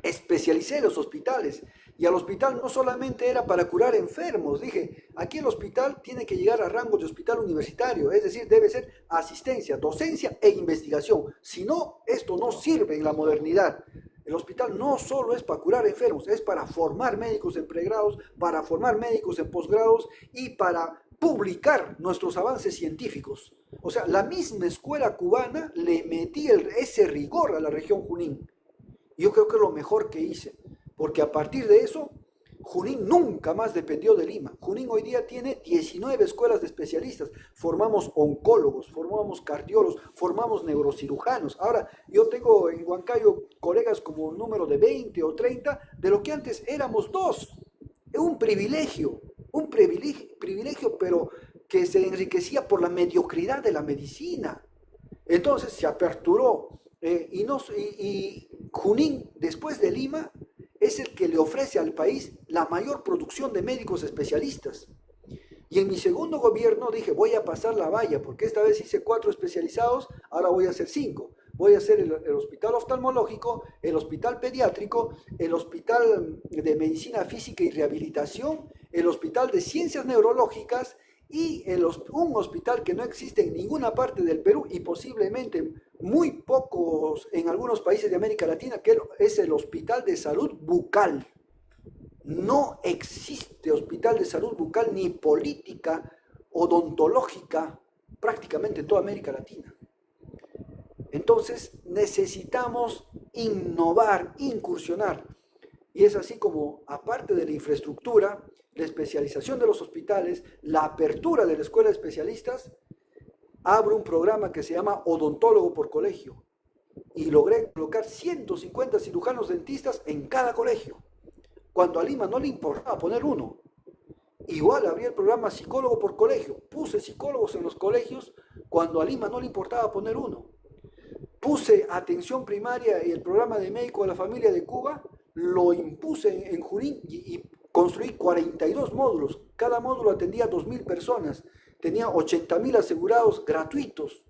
Especialicé los hospitales y al hospital no solamente era para curar enfermos, dije, aquí el hospital tiene que llegar a rango de hospital universitario, es decir, debe ser asistencia, docencia e investigación, si no, esto no sirve en la modernidad. El hospital no solo es para curar enfermos, es para formar médicos en pregrados, para formar médicos en posgrados y para publicar nuestros avances científicos. O sea, la misma escuela cubana le metí ese rigor a la región Junín. Yo creo que es lo mejor que hice, porque a partir de eso, Junín nunca más dependió de Lima. Junín hoy día tiene 19 escuelas de especialistas. Formamos oncólogos, formamos cardiólogos, formamos neurocirujanos. Ahora, yo tengo en Huancayo colegas como un número de 20 o 30, de lo que antes éramos 2. Es un privilegio, pero que se enriquecía por la mediocridad de la medicina. Entonces se aperturó. Y Junín, después de Lima, es el que le ofrece al país la mayor producción de médicos especialistas. Y en mi segundo gobierno dije, voy a pasar la valla, porque esta vez hice 4 especializados, ahora voy a hacer 5. Voy a hacer el hospital oftalmológico, el hospital pediátrico, el hospital de medicina física y rehabilitación, el hospital de ciencias neurológicas y un hospital que no existe en ninguna parte del Perú y posiblemente muy pocos en algunos países de América Latina, que es el Hospital de Salud Bucal. No existe hospital de salud bucal ni política odontológica prácticamente en toda América Latina. Entonces necesitamos innovar, incursionar. Y es así como, aparte de la infraestructura, la especialización de los hospitales, la apertura de la escuela de especialistas, abro un programa que se llama Odontólogo por Colegio. Y logré colocar 150 cirujanos dentistas en cada colegio. Cuando a Lima no le importaba poner uno. Igual abrí el programa Psicólogo por Colegio. Puse psicólogos en los colegios cuando a Lima no le importaba poner uno. Puse atención primaria y el programa de médico de la familia de Cuba, lo impuse en Junín y construí 42 módulos. Cada módulo atendía a 2.000 personas. Tenía 80.000 asegurados gratuitos.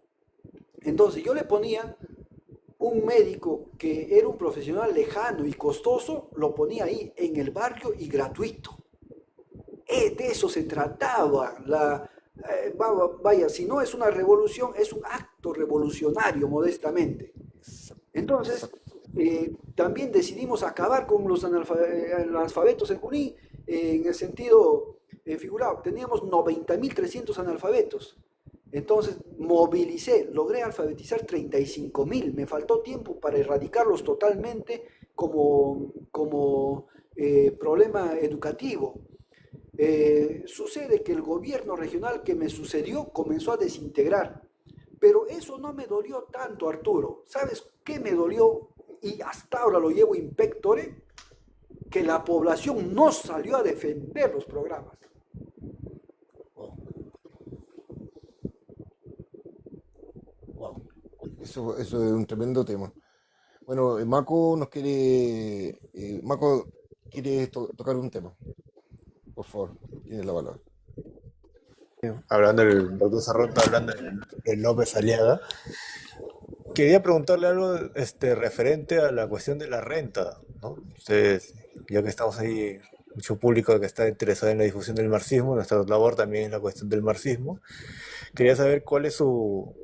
Entonces yo le ponía un médico que era un profesional lejano y costoso, lo ponía ahí en el barrio y gratuito. De eso se trataba. Vaya, si no es una revolución, es un acto revolucionario, modestamente. Entonces, también decidimos acabar con los analfabetos en Junín, en el sentido figurado. Teníamos 90.300 analfabetos. Entonces movilicé, logré alfabetizar 35.000. Me faltó tiempo para erradicarlos totalmente como problema educativo. Sucede que el gobierno regional que me sucedió comenzó a desintegrar. Pero eso no me dolió tanto, Arturo. ¿Sabes qué me dolió? Y hasta ahora lo llevo in pectore, que la población no salió a defender los programas. Wow. Eso es un tremendo tema. Bueno, Mako nos quiere. Mako quiere tocar un tema. Por favor, tienes la palabra. Hablando del doctor Sarrón, está hablando del López Aliaga. Quería preguntarle algo referente a la cuestión de la renta, ¿no? Ustedes, ya que estamos ahí, mucho público que está interesado en la difusión del marxismo, nuestra labor también es la cuestión del marxismo. Quería saber cuál es su,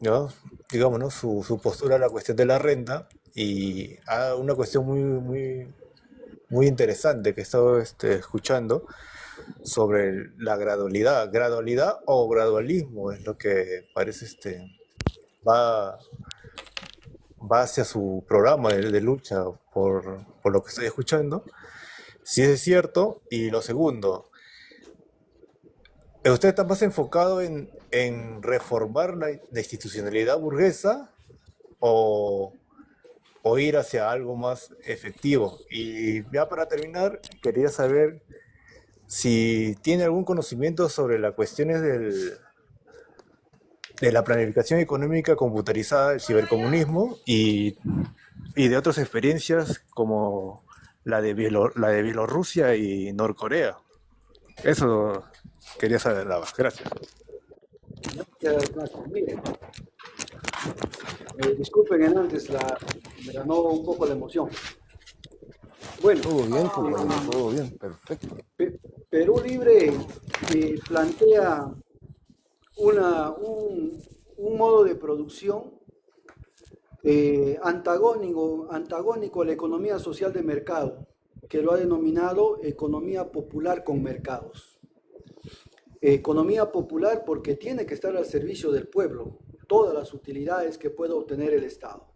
¿no? Digamos, ¿no? su postura a la cuestión de la renta y a una cuestión muy interesante que he estado escuchando sobre la gradualidad o gradualismo, es lo que parece va hacia su programa de lucha por lo que estoy escuchando, si es cierto. Y lo segundo, ¿Usted está más enfocado en reformar la institucionalidad burguesa o, o ir hacia algo más efectivo? Y ya para terminar, quería saber si tiene algún conocimiento sobre las cuestiones de la planificación económica computarizada, el cibercomunismo y de otras experiencias como la de Bielorrusia y Norcorea. Eso quería saber, nada más. Gracias. Gracias. Miren, disculpen antes, me ganó un poco la emoción. Bueno, Todo bien, compañero, todo bien, perfecto. Perú Libre plantea un modo de producción antagónico a la economía social de mercado, que lo ha denominado economía popular con mercados. Economía popular porque tiene que estar al servicio del pueblo, todas las utilidades que pueda obtener el Estado.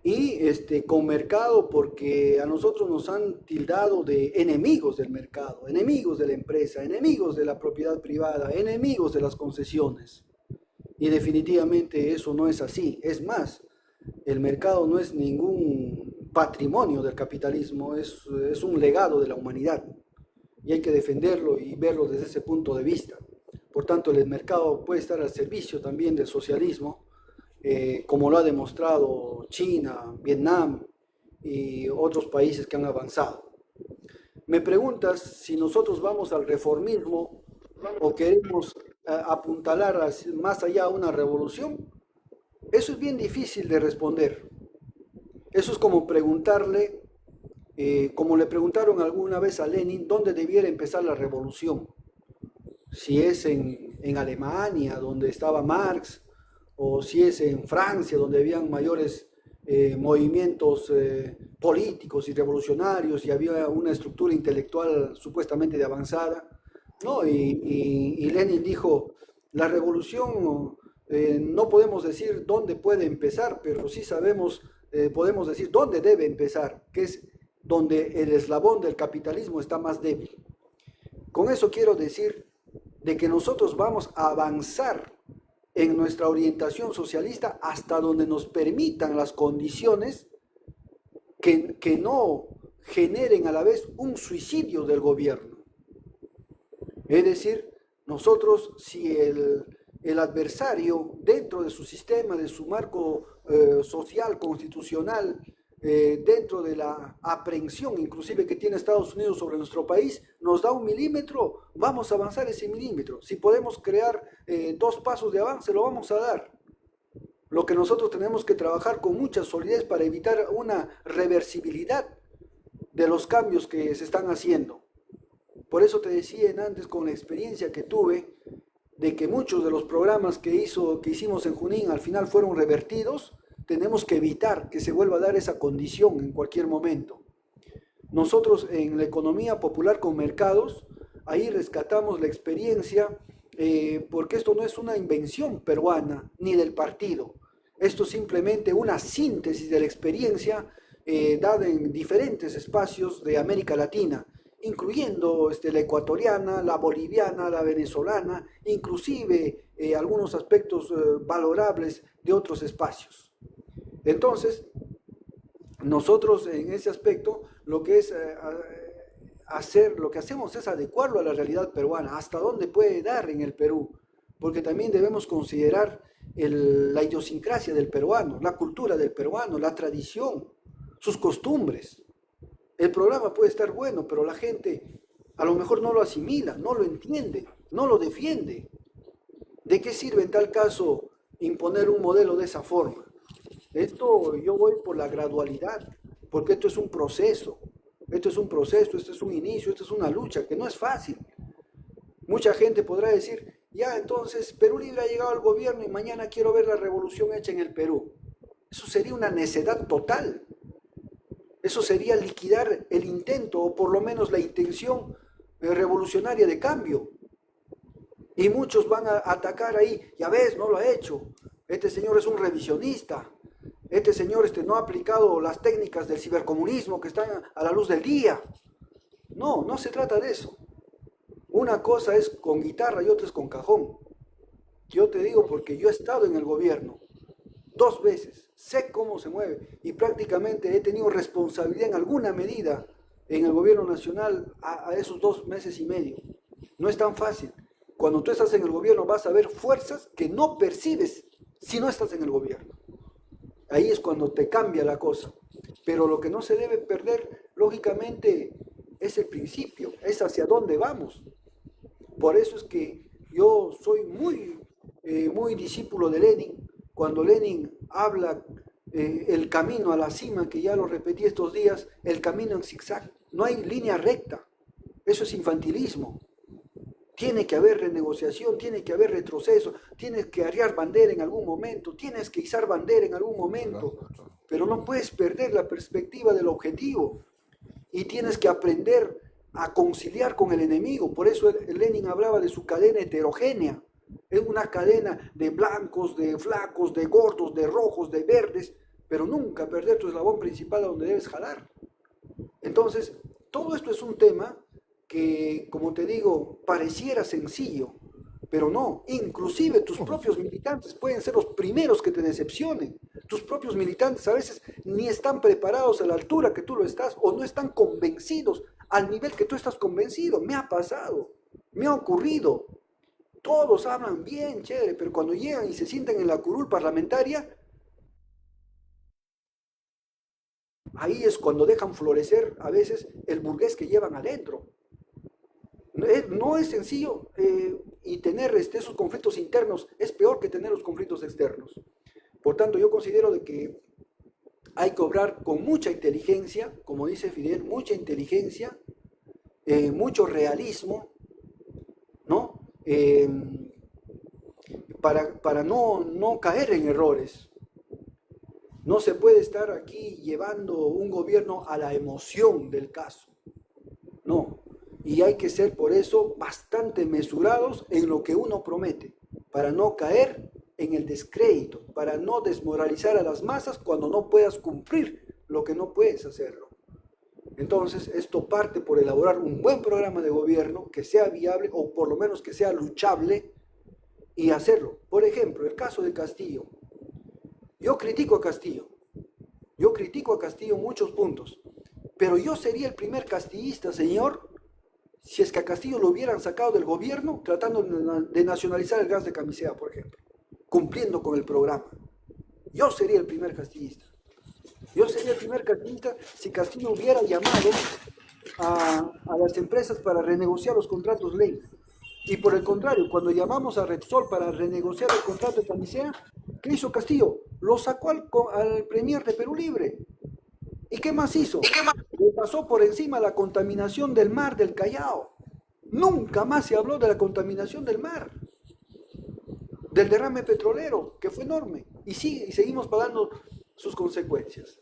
Y con mercado porque a nosotros nos han tildado de enemigos del mercado, enemigos de la empresa, enemigos de la propiedad privada, enemigos de las concesiones. Y definitivamente eso no es así. Es más, el mercado no es ningún patrimonio del capitalismo, es un legado de la humanidad. Y hay que defenderlo y verlo desde ese punto de vista. Por tanto, el mercado puede estar al servicio también del socialismo, como lo ha demostrado China, Vietnam y otros países que han avanzado. Me preguntas si nosotros vamos al reformismo o queremos apuntalar más allá a una revolución. Eso es bien difícil de responder. Eso es como preguntarle, como le preguntaron alguna vez a Lenin, dónde debiera empezar la revolución. Si es en Alemania, donde estaba Marx, o si es en Francia, donde habían mayores movimientos políticos y revolucionarios y había una estructura intelectual supuestamente de avanzada. No, y Lenin dijo, la revolución no podemos decir dónde puede empezar, pero sí sabemos, podemos decir dónde debe empezar, que es donde el eslabón del capitalismo está más débil. Con eso quiero decir de que nosotros vamos a avanzar en nuestra orientación socialista hasta donde nos permitan las condiciones que no generen a la vez un suicidio del gobierno. Es decir, nosotros, si el adversario, dentro de su sistema, de su marco social, constitucional, dentro de la aprehensión inclusive que tiene Estados Unidos sobre nuestro país, nos da 1 milímetro, vamos a avanzar ese milímetro. Si podemos crear 2 pasos de avance, lo vamos a dar. Lo que nosotros tenemos que trabajar con mucha solidez para evitar una reversibilidad de los cambios que se están haciendo. Por eso te decía antes, con la experiencia que tuve, de que muchos de los programas que hicimos en Junín al final fueron revertidos. Tenemos que evitar que se vuelva a dar esa condición en cualquier momento. Nosotros en la economía popular con mercados, ahí rescatamos la experiencia, porque esto no es una invención peruana ni del partido. Esto es simplemente una síntesis de la experiencia dada en diferentes espacios de América Latina, incluyendo la ecuatoriana, la boliviana, la venezolana, inclusive algunos aspectos valorables de otros espacios. Entonces, nosotros en ese aspecto lo que hacemos es adecuarlo a la realidad peruana, hasta dónde puede dar en el Perú, porque también debemos considerar la idiosincrasia del peruano, la cultura del peruano, la tradición, sus costumbres. El programa puede estar bueno, pero la gente a lo mejor no lo asimila, no lo entiende, no lo defiende. ¿De qué sirve en tal caso imponer un modelo de esa forma? Yo voy por la gradualidad, porque esto es un proceso, esto es un inicio, esto es una lucha que no es fácil. Mucha gente podrá decir, ya entonces Perú Libre ha llegado al gobierno y mañana quiero ver la revolución hecha en el Perú. Eso sería una necedad total. Eso sería liquidar el intento o por lo menos la intención revolucionaria de cambio. Y muchos van a atacar ahí, ya ves, no lo ha hecho. Este señor es un revisionista. Este señor no ha aplicado las técnicas del cibercomunismo que están a la luz del día. No se trata de eso. una cosa es con guitarra y otra es con cajón. Yo te digo porque yo he estado en el gobierno 2 veces, sé cómo se mueve y prácticamente he tenido responsabilidad en alguna medida en el gobierno nacional a esos 2 meses y medio. No es tan fácil. Cuando tú estás en el gobierno vas a ver fuerzas que no percibes si no estás en el gobierno. Ahí es cuando te cambia la cosa. Pero lo que no se debe perder, lógicamente, es el principio, es hacia dónde vamos. Por eso es que yo soy muy discípulo de Lenin. Cuando Lenin habla el camino a la cima, que ya lo repetí estos días, el camino en zigzag, no hay línea recta. Eso es infantilismo. Tiene que haber renegociación, tiene que haber retroceso, tienes que arriar bandera en algún momento, tienes que izar bandera en algún momento, pero no puedes perder la perspectiva del objetivo y tienes que aprender a conciliar con el enemigo. Por eso Lenin hablaba de su cadena heterogénea. Es una cadena de blancos, de flacos, de gordos, de rojos, de verdes, pero nunca perder tu eslabón principal a donde debes jalar. Entonces, todo esto es un tema que, como te digo, pareciera sencillo, pero no. Inclusive tus propios militantes pueden ser los primeros que te decepcionen. Tus propios militantes a veces ni están preparados a la altura que tú lo estás o no están convencidos al nivel que tú estás convencido. Me ha pasado, me ha ocurrido. Todos hablan bien, chévere, pero cuando llegan y se sientan en la curul parlamentaria, ahí es cuando dejan florecer a veces el burgués que llevan adentro. No es sencillo y tener esos conflictos internos es peor que tener los conflictos externos. Por tanto, yo considero de que hay que obrar con mucha inteligencia, como dice Fidel, mucha inteligencia, mucho realismo, ¿no? Para no caer en errores. No se puede estar aquí llevando un gobierno a la emoción del caso. No. Y hay que ser por eso bastante mesurados en lo que uno promete, para no caer en el descrédito, para no desmoralizar a las masas cuando no puedas cumplir lo que no puedes hacerlo. Entonces, esto parte por elaborar un buen programa de gobierno que sea viable o por lo menos que sea luchable y hacerlo. Por ejemplo, el caso de Castillo. Yo critico a Castillo. Yo critico a Castillo en muchos puntos. Pero yo sería el primer castillista, señor, si es que a Castillo lo hubieran sacado del gobierno tratando de nacionalizar el gas de Camisea, por ejemplo, cumpliendo con el programa. Yo sería el primer castillista. Yo sería el primer castillista si Castillo hubiera llamado a las empresas para renegociar los contratos ley. Y por el contrario, cuando llamamos a Repsol para renegociar el contrato de Camisea, ¿qué hizo Castillo? Lo sacó al Premier de Perú Libre. ¿Y qué más hizo? Le pasó por encima la contaminación del mar del Callao. Nunca más se habló de la contaminación del mar, del derrame petrolero, que fue enorme. Y seguimos pagando sus consecuencias.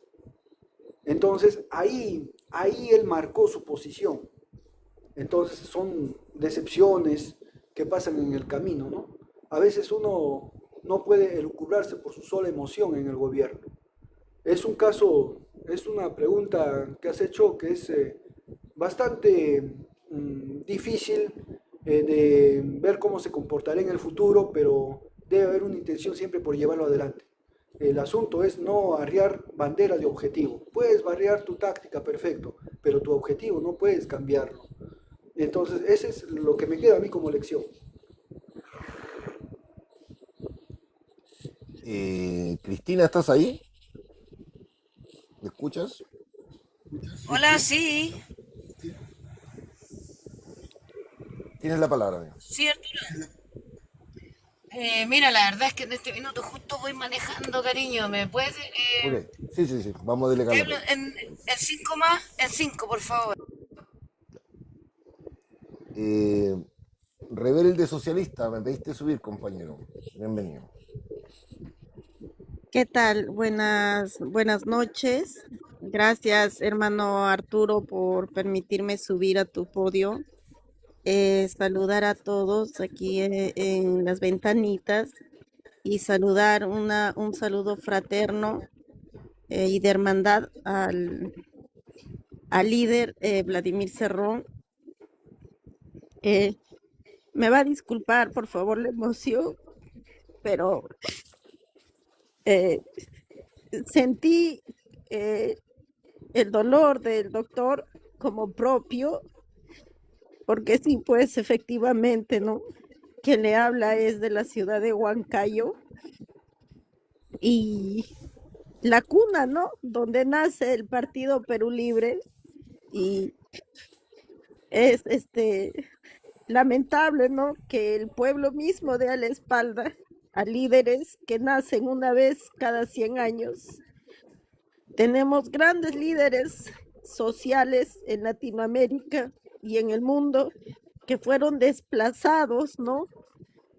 Entonces, ahí él marcó su posición. Entonces, son decepciones que pasan en el camino, ¿no? A veces uno no puede elucubrarse por su sola emoción en el gobierno. Es un caso, es una pregunta que has hecho que es bastante difícil de ver cómo se comportará en el futuro, pero debe haber una intención siempre por llevarlo adelante. El asunto es no arriar bandera de objetivo. Puedes variar tu táctica, perfecto, pero tu objetivo no puedes cambiarlo. Entonces, ese es lo que me queda a mí como lección. Cristina, ¿estás ahí? ¿Me escuchas? Hola, sí, Tienes la palabra, amigo. sí, Arturo. Mira, la verdad es que en este minuto justo voy manejando, cariño. ¿Me puedes? Ok, sí, sí, sí, vamos a Te delegar la hablo palabra. en 5 más, en 5, por favor. Eh, Rebelde socialista, me pediste subir, compañero. Bienvenido. ¿Qué tal? Buenas noches. Gracias, hermano Arturo, por permitirme subir a tu podio. Saludar a todos aquí en las ventanitas y saludar un saludo fraterno y de hermandad al líder Vladimir Cerrón. Me va a disculpar, por favor, la emoción, pero eh, sentí eh, el dolor del doctor como propio, porque sí, pues efectivamente, ¿no? Quien le habla es de la ciudad de Huancayo y la cuna, ¿no? Donde nace el Partido Perú Libre y es lamentable, ¿no? Que el pueblo mismo dé a la espalda a líderes que nacen una vez cada 100 años. Tenemos grandes líderes sociales en Latinoamérica y en el mundo que fueron desplazados, ¿no?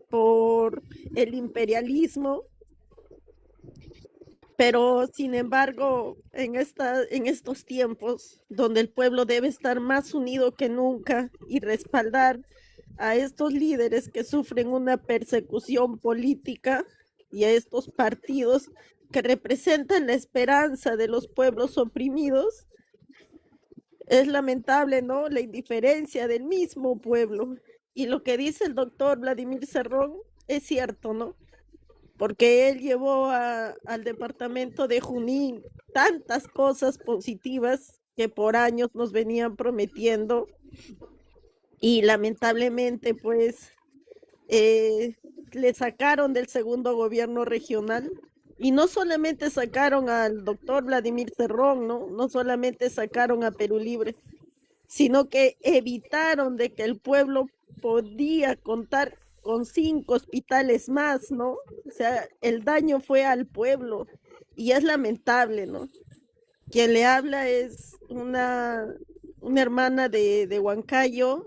Por el imperialismo, pero sin embargo, en estos tiempos donde el pueblo debe estar más unido que nunca y respaldar a estos líderes que sufren una persecución política y a estos partidos que representan la esperanza de los pueblos oprimidos, es lamentable, ¿no? La indiferencia del mismo pueblo. Y lo que dice el doctor Vladimir Cerrón es cierto, ¿no? Porque él llevó al departamento de Junín tantas cosas positivas que por años nos venían prometiendo y lamentablemente pues le sacaron del segundo gobierno regional y no solamente sacaron al doctor Vladimir Cerrón, ¿no? No solamente sacaron a Perú Libre, sino que evitaron de que el pueblo podía contar con 5 hospitales más, ¿no? O sea, el daño fue al pueblo y es lamentable, ¿no? Quien le habla es una hermana de Huancayo.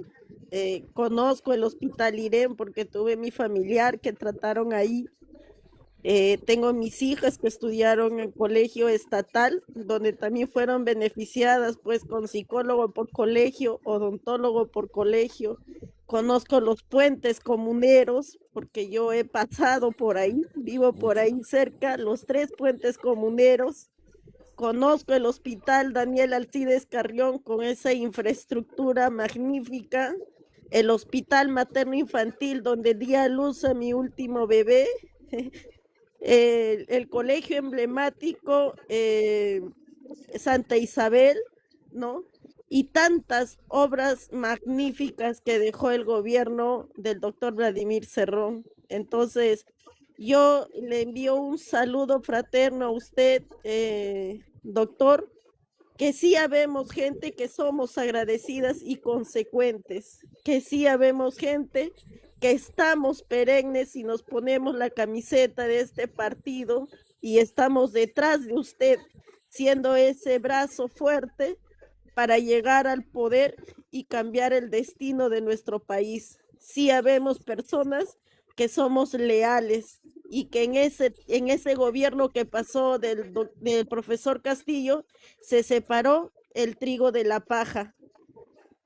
Conozco el hospital Irén porque tuve mi familiar que trataron ahí. Tengo mis hijas que estudiaron en colegio estatal, donde también fueron beneficiadas pues con psicólogo por colegio, odontólogo por colegio. Conozco los puentes comuneros porque yo he pasado por ahí, vivo por ahí cerca, los 3 puentes comuneros. Conozco el hospital Daniel Alcides Carrión con esa infraestructura magnífica, el hospital materno infantil donde di a luz a mi último bebé, el colegio emblemático Santa Isabel, ¿no? Y tantas obras magníficas que dejó el gobierno del doctor Vladimir Cerrón. Entonces, yo le envío un saludo fraterno a usted, doctor, que sí habemos gente que somos agradecidas y consecuentes, que sí habemos gente que estamos perennes y nos ponemos la camiseta de este partido y estamos detrás de usted, siendo ese brazo fuerte para llegar al poder y cambiar el destino de nuestro país. Sí habemos personas que somos leales y que en ese gobierno que pasó del profesor Castillo se separó el trigo de la paja.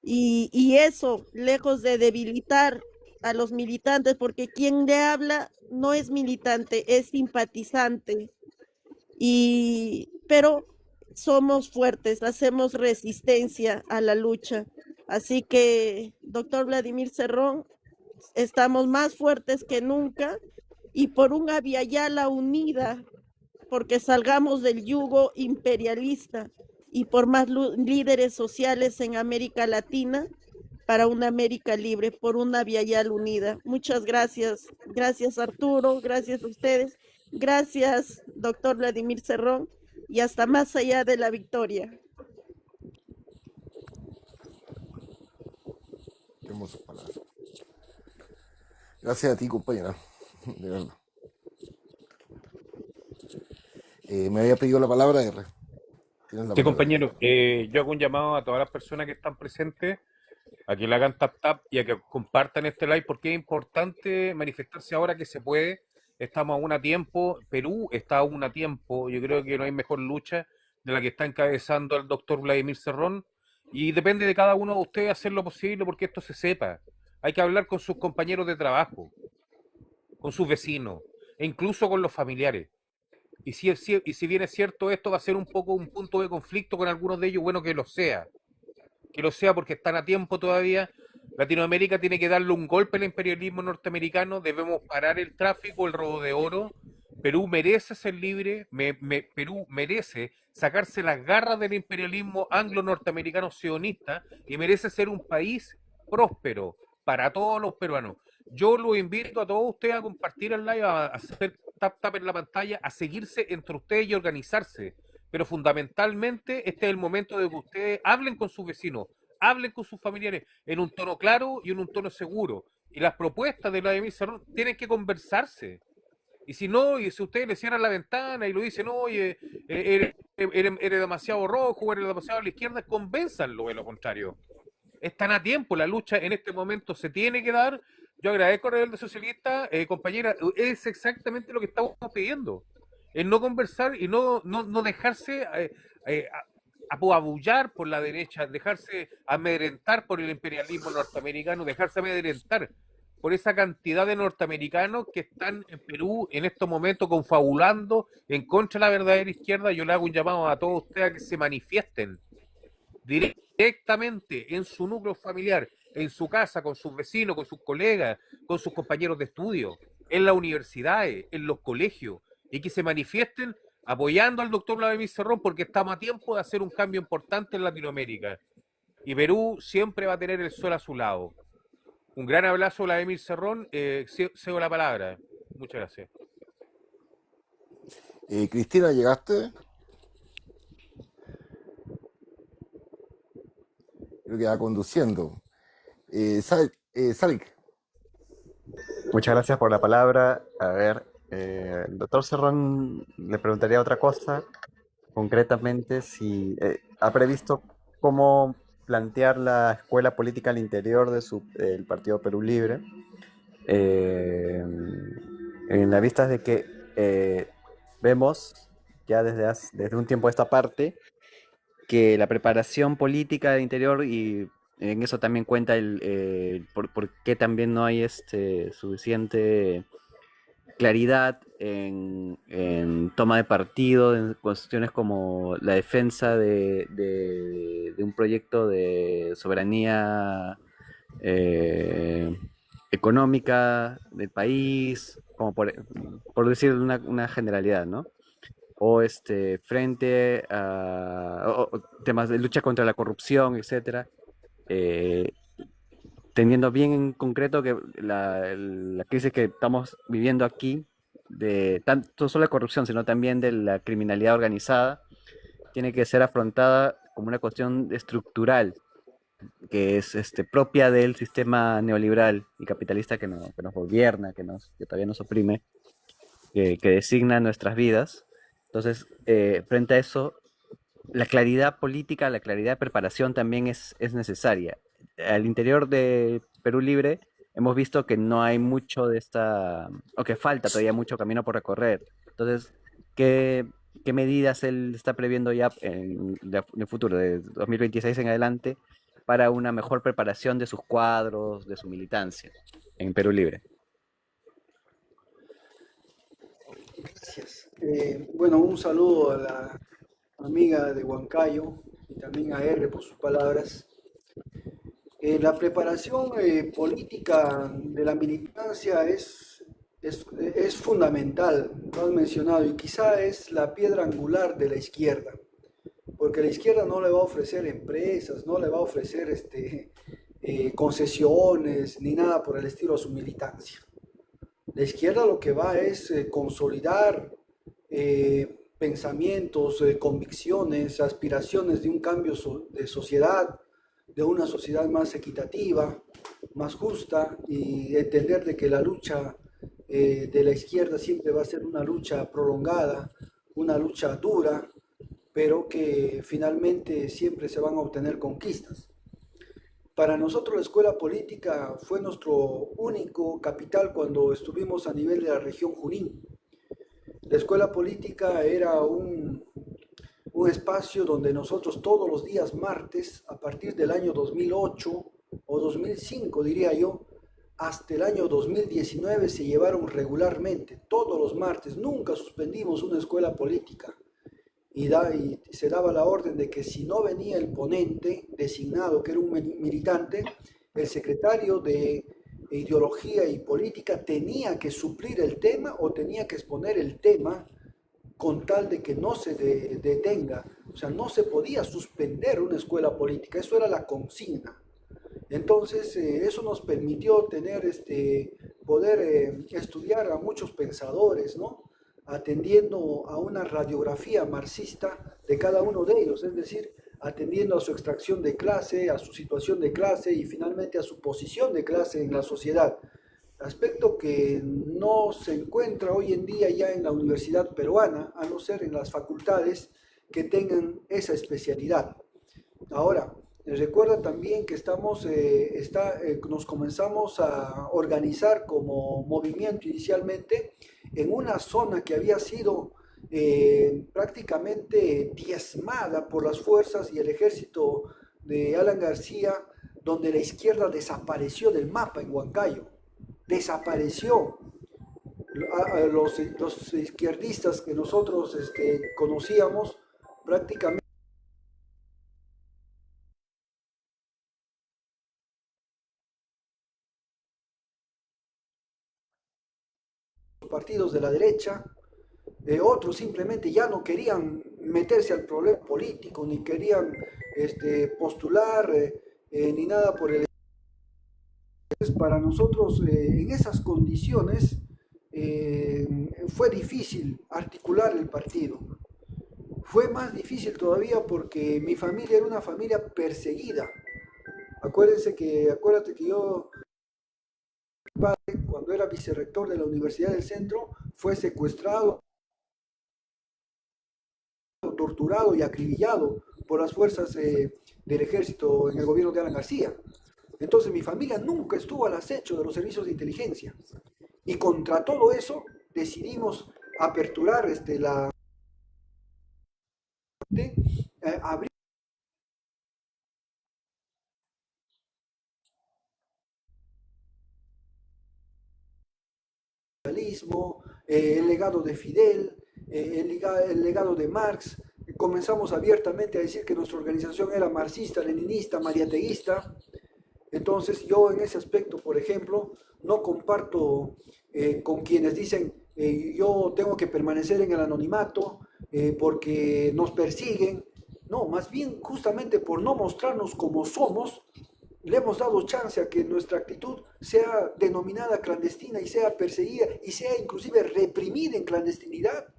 Y eso, lejos de debilitar a los militantes, porque quien le habla no es militante, es simpatizante. Pero somos fuertes, hacemos resistencia a la lucha. Así que, doctor Vladimir Cerrón, estamos más fuertes que nunca y por una Via Yala unida, porque salgamos del yugo imperialista y por más líderes sociales en América Latina para una América libre, por una Via Yala unida. Muchas gracias. Gracias Arturo, gracias a ustedes. Gracias, doctor Vladimir Cerrón, y hasta más allá de la victoria. Qué hermosas palabras. Gracias a ti, compañera. De verdad. Me había pedido la palabra, R. Tienes la Sí, palabra. compañero, yo hago un llamado a todas las personas que están presentes a que le hagan tap tap y a que compartan este live porque es importante manifestarse ahora que se puede. Estamos aún a tiempo, Perú está aún a tiempo. Yo creo que no hay mejor lucha de la que está encabezando el doctor Vladimir Cerrón y depende de cada uno de ustedes hacer lo posible porque esto se sepa. Hay que hablar con sus compañeros de trabajo, con sus vecinos e incluso con los familiares. Y si bien es cierto, esto va a ser un poco un punto de conflicto con algunos de ellos, bueno que lo sea porque están a tiempo todavía, Latinoamérica tiene que darle un golpe al imperialismo norteamericano, debemos parar el tráfico, el robo de oro. Perú merece ser libre, Perú merece sacarse las garras del imperialismo anglo-norteamericano sionista y merece ser un país próspero para todos los peruanos. Yo los invito a todos ustedes a compartir el live, a hacer tap tap en la pantalla, a seguirse entre ustedes y organizarse. Pero fundamentalmente este es el momento de que ustedes hablen con sus vecinos, hablen con sus familiares en un tono claro y en un tono seguro. Y las propuestas de Vladimir Cerrón tienen que conversarse. Y si no, y si ustedes le cierran la ventana y lo dicen, oye, eres demasiado rojo, eres demasiado a la izquierda, convénzanlo de lo contrario. Están a tiempo, la lucha en este momento se tiene que dar. Yo agradezco a Rebelde Socialista, compañera, es exactamente lo que estamos pidiendo. Es no conversar y no dejarse apabullar por la derecha, dejarse amedrentar por el imperialismo norteamericano, dejarse amedrentar por esa cantidad de norteamericanos que están en Perú en estos momentos confabulando en contra de la verdadera izquierda. Yo le hago un llamado a todos ustedes a que se manifiesten directamente en su núcleo familiar, en su casa, con sus vecinos, con sus colegas, con sus compañeros de estudio, en las universidades, en los colegios, y que se manifiesten apoyando al doctor Vladimir Cerrón, porque estamos a tiempo de hacer un cambio importante en Latinoamérica. Y Perú siempre va a tener el sol a su lado. Un gran abrazo, Vladimir Cerrón. Cedo la palabra. Muchas gracias. Cristina, ¿llegaste? Creo que va conduciendo. Salik. Muchas gracias por la palabra. A ver, el doctor Cerrón le preguntaría otra cosa, concretamente si ha previsto cómo plantear la escuela política al interior del Partido Perú Libre, en la vista de que vemos ya desde un tiempo a esta parte que la preparación política del interior, y en eso también cuenta por qué también no hay suficiente claridad en toma de partido, en cuestiones como la defensa de un proyecto de soberanía económica del país, como por decir una generalidad, ¿no? O frente a temas de lucha contra la corrupción, etcétera, teniendo bien en concreto que la crisis que estamos viviendo aquí, de tanto solo la corrupción, sino también de la criminalidad organizada, tiene que ser afrontada como una cuestión estructural, que es propia del sistema neoliberal y capitalista que nos gobierna, que todavía nos oprime, que designa nuestras vidas. Entonces, frente a eso, la claridad política, la claridad de preparación también es necesaria. Al interior de Perú Libre hemos visto que no hay mucho o que falta todavía mucho camino por recorrer. Entonces, ¿qué medidas él está previendo ya en el futuro, de 2026 en adelante, para una mejor preparación de sus cuadros, de su militancia en Perú Libre? Gracias. Bueno, un saludo a la amiga de Huancayo y también a R por sus palabras. La preparación política de la militancia es fundamental, lo has mencionado, y quizá es la piedra angular de la izquierda, porque la izquierda no le va a ofrecer empresas, no le va a ofrecer concesiones ni nada por el estilo a su militancia. La izquierda lo que va es consolidar pensamientos, convicciones, aspiraciones de un cambio de sociedad, de una sociedad más equitativa, más justa, y entender de que la lucha de la izquierda siempre va a ser una lucha prolongada, una lucha dura, pero que finalmente siempre se van a obtener conquistas. Para nosotros la escuela política fue nuestro único capital cuando estuvimos a nivel de la región Junín. La escuela política era un espacio donde nosotros todos los días martes, a partir del año 2008 o 2005 diría yo, hasta el año 2019 se llevaron regularmente, todos los martes, nunca suspendimos una escuela política. Y se daba la orden de que si no venía el ponente designado, que era un militante, el secretario de Ideología y Política tenía que suplir el tema o tenía que exponer el tema con tal de que no se detenga. O sea, no se podía suspender una escuela política, eso era la consigna. Entonces, eso nos permitió tener, poder estudiar a muchos pensadores, ¿no? Atendiendo a una radiografía marxista de cada uno de ellos, es decir, atendiendo a su extracción de clase, a su situación de clase y finalmente a su posición de clase en la sociedad. Aspecto que no se encuentra hoy en día ya en la universidad peruana, a no ser en las facultades que tengan esa especialidad. Ahora, recuerda también que nos comenzamos a organizar como movimiento inicialmente en una zona que había sido prácticamente diezmada por las fuerzas y el ejército de Alan García, donde la izquierda desapareció del mapa en Huancayo. Desapareció. Los izquierdistas que nosotros conocíamos prácticamente partidos de la derecha, otros simplemente ya no querían meterse al problema político, ni querían postular, ni nada por el estilo. Para nosotros, en esas condiciones, fue difícil articular el partido. Fue más difícil todavía porque mi familia era una familia perseguida. Acuérdate que yo, cuando era vicerrector de la Universidad del Centro, fue secuestrado, torturado y acribillado por las fuerzas del ejército en el gobierno de Alan García. Entonces mi familia nunca estuvo al acecho de los servicios de inteligencia. Y contra todo eso decidimos aperturar abrir el legado de Fidel, el legado de Marx. Comenzamos abiertamente a decir que nuestra organización era marxista, leninista, mariateguista. Entonces yo en ese aspecto, por ejemplo, no comparto con quienes dicen yo tengo que permanecer en el anonimato porque nos persiguen. No, más bien justamente por no mostrarnos como somos, le hemos dado chance a que nuestra actitud sea denominada clandestina y sea perseguida y sea inclusive reprimida en clandestinidad.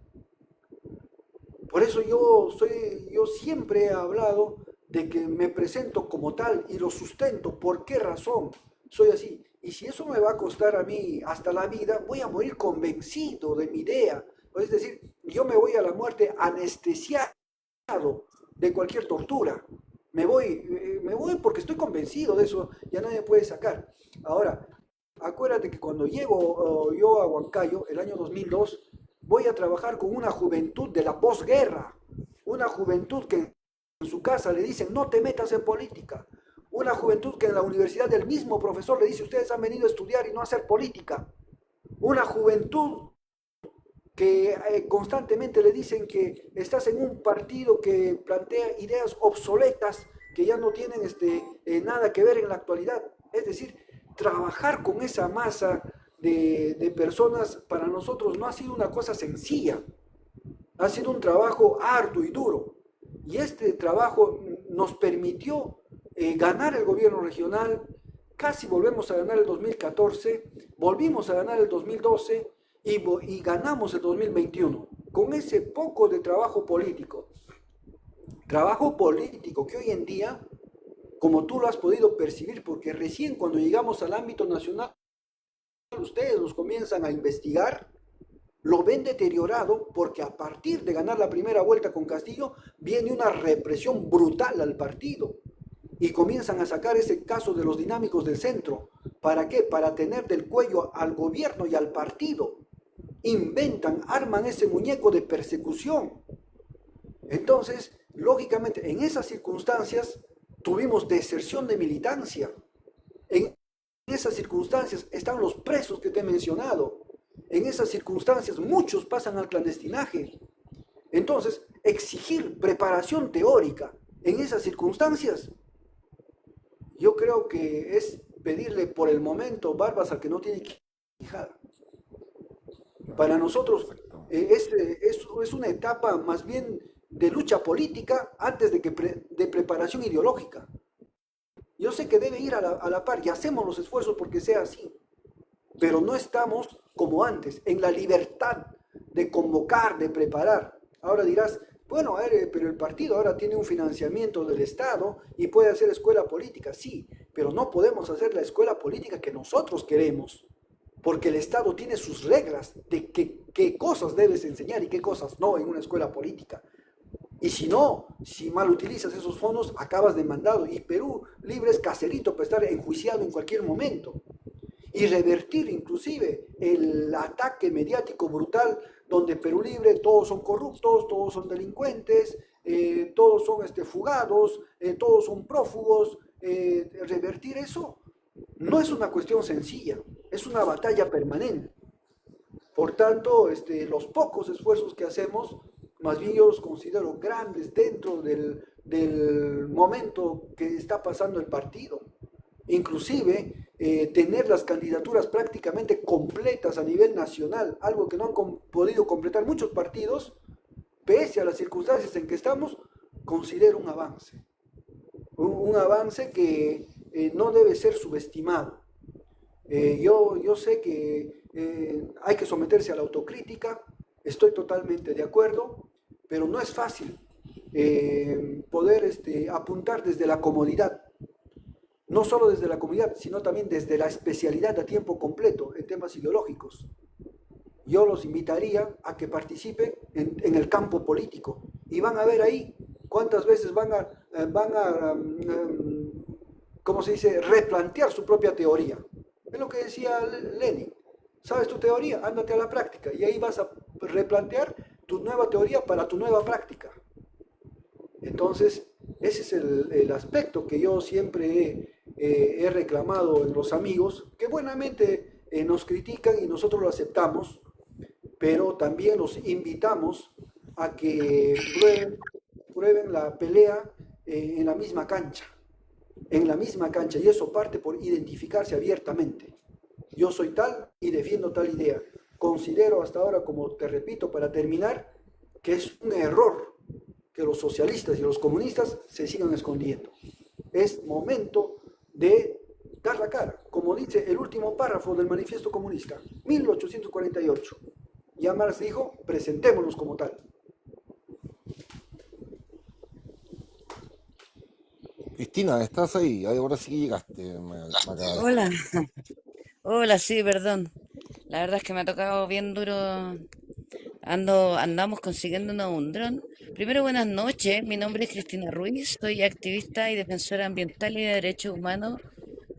Por eso yo siempre he hablado de que me presento como tal y lo sustento. ¿Por qué razón soy así? Y si eso me va a costar a mí hasta la vida, voy a morir convencido de mi idea. Es decir, yo me voy a la muerte anestesiado de cualquier tortura. Me voy porque estoy convencido de eso, ya nadie me puede sacar. Ahora, acuérdate que cuando llego yo a Huancayo, el año 2002, voy a trabajar con una juventud de la posguerra, una juventud que en su casa le dicen no te metas en política, una juventud que en la universidad el mismo profesor le dice ustedes han venido a estudiar y no a hacer política, una juventud que constantemente le dicen que estás en un partido que plantea ideas obsoletas que ya no tienen nada que ver en la actualidad. Es decir, trabajar con esa masa de personas para nosotros no ha sido una cosa sencilla, ha sido un trabajo arduo y duro. Y este trabajo nos permitió ganar el gobierno regional, casi volvemos a ganar el 2014, volvimos a ganar el 2012 y ganamos el 2021 con ese poco de trabajo político que hoy en día, como tú lo has podido percibir, porque recién cuando llegamos al ámbito nacional, ustedes nos comienzan a investigar, lo ven deteriorado porque a partir de ganar la primera vuelta con Castillo viene una represión brutal al partido y comienzan a sacar ese caso de los dinámicos del centro. ¿Para qué? Para tener del cuello al gobierno y al partido. Inventan, arman ese muñeco de persecución. Entonces, lógicamente, en esas circunstancias tuvimos deserción de militancia. En esas circunstancias están los presos que te he mencionado. En esas circunstancias muchos pasan al clandestinaje. Entonces, exigir preparación teórica en esas circunstancias, yo creo que es pedirle por el momento barbas al que no tiene quijada. Para nosotros es una etapa más bien de lucha política antes de preparación ideológica. Yo sé que debe ir a la par y hacemos los esfuerzos porque sea así, pero no estamos como antes, en la libertad de convocar, de preparar. Ahora dirás, bueno, pero el partido ahora tiene un financiamiento del Estado y puede hacer escuela política, sí, pero no podemos hacer la escuela política que nosotros queremos, porque el Estado tiene sus reglas de qué cosas debes enseñar y qué cosas no en una escuela política. Y si no, si mal utilizas esos fondos, acabas demandado. Y Perú Libre es caserito para estar enjuiciado en cualquier momento. Y revertir inclusive el ataque mediático brutal donde Perú Libre todos son corruptos, todos son delincuentes, todos son fugados, todos son prófugos. Revertir eso no es una cuestión sencilla, es una batalla permanente. Por tanto, los pocos esfuerzos que hacemos, más bien yo los considero grandes dentro del momento que está pasando el partido. Inclusive, tener las candidaturas prácticamente completas a nivel nacional, algo que no han podido completar muchos partidos, pese a las circunstancias en que estamos, considero un avance. Un avance que no debe ser subestimado. Yo sé que hay que someterse a la autocrítica, estoy totalmente de acuerdo, pero no es fácil poder apuntar desde la comodidad, no solo desde la comodidad, sino también desde la especialidad a tiempo completo en temas ideológicos. Yo los invitaría a que participen en el campo político y van a ver ahí cuántas veces van a ¿cómo se dice?, replantear su propia teoría. Es lo que decía Lenin. ¿Sabes tu teoría? Ándate a la práctica y ahí vas a replantear tu nueva teoría para tu nueva práctica. Entonces, ese es el aspecto que yo siempre he reclamado en los amigos, que buenamente nos critican y nosotros lo aceptamos, pero también los invitamos a que prueben la pelea en la misma cancha, y eso parte por identificarse abiertamente. Yo soy tal y defiendo tal idea. Considero hasta ahora, como te repito para terminar, que es un error que los socialistas y los comunistas se sigan escondiendo. Es momento de dar la cara, como dice el último párrafo del Manifiesto Comunista, 1848. Ya Marx dijo, presentémonos como tal. Cristina, ¿estás ahí? Ahora sí que llegaste. Hola, hola, sí, perdón. La verdad es que me ha tocado bien duro. Andamos consiguiendo un dron. Primero, buenas noches. Mi nombre es Cristina Ruiz. Soy activista y defensora ambiental y de derechos humanos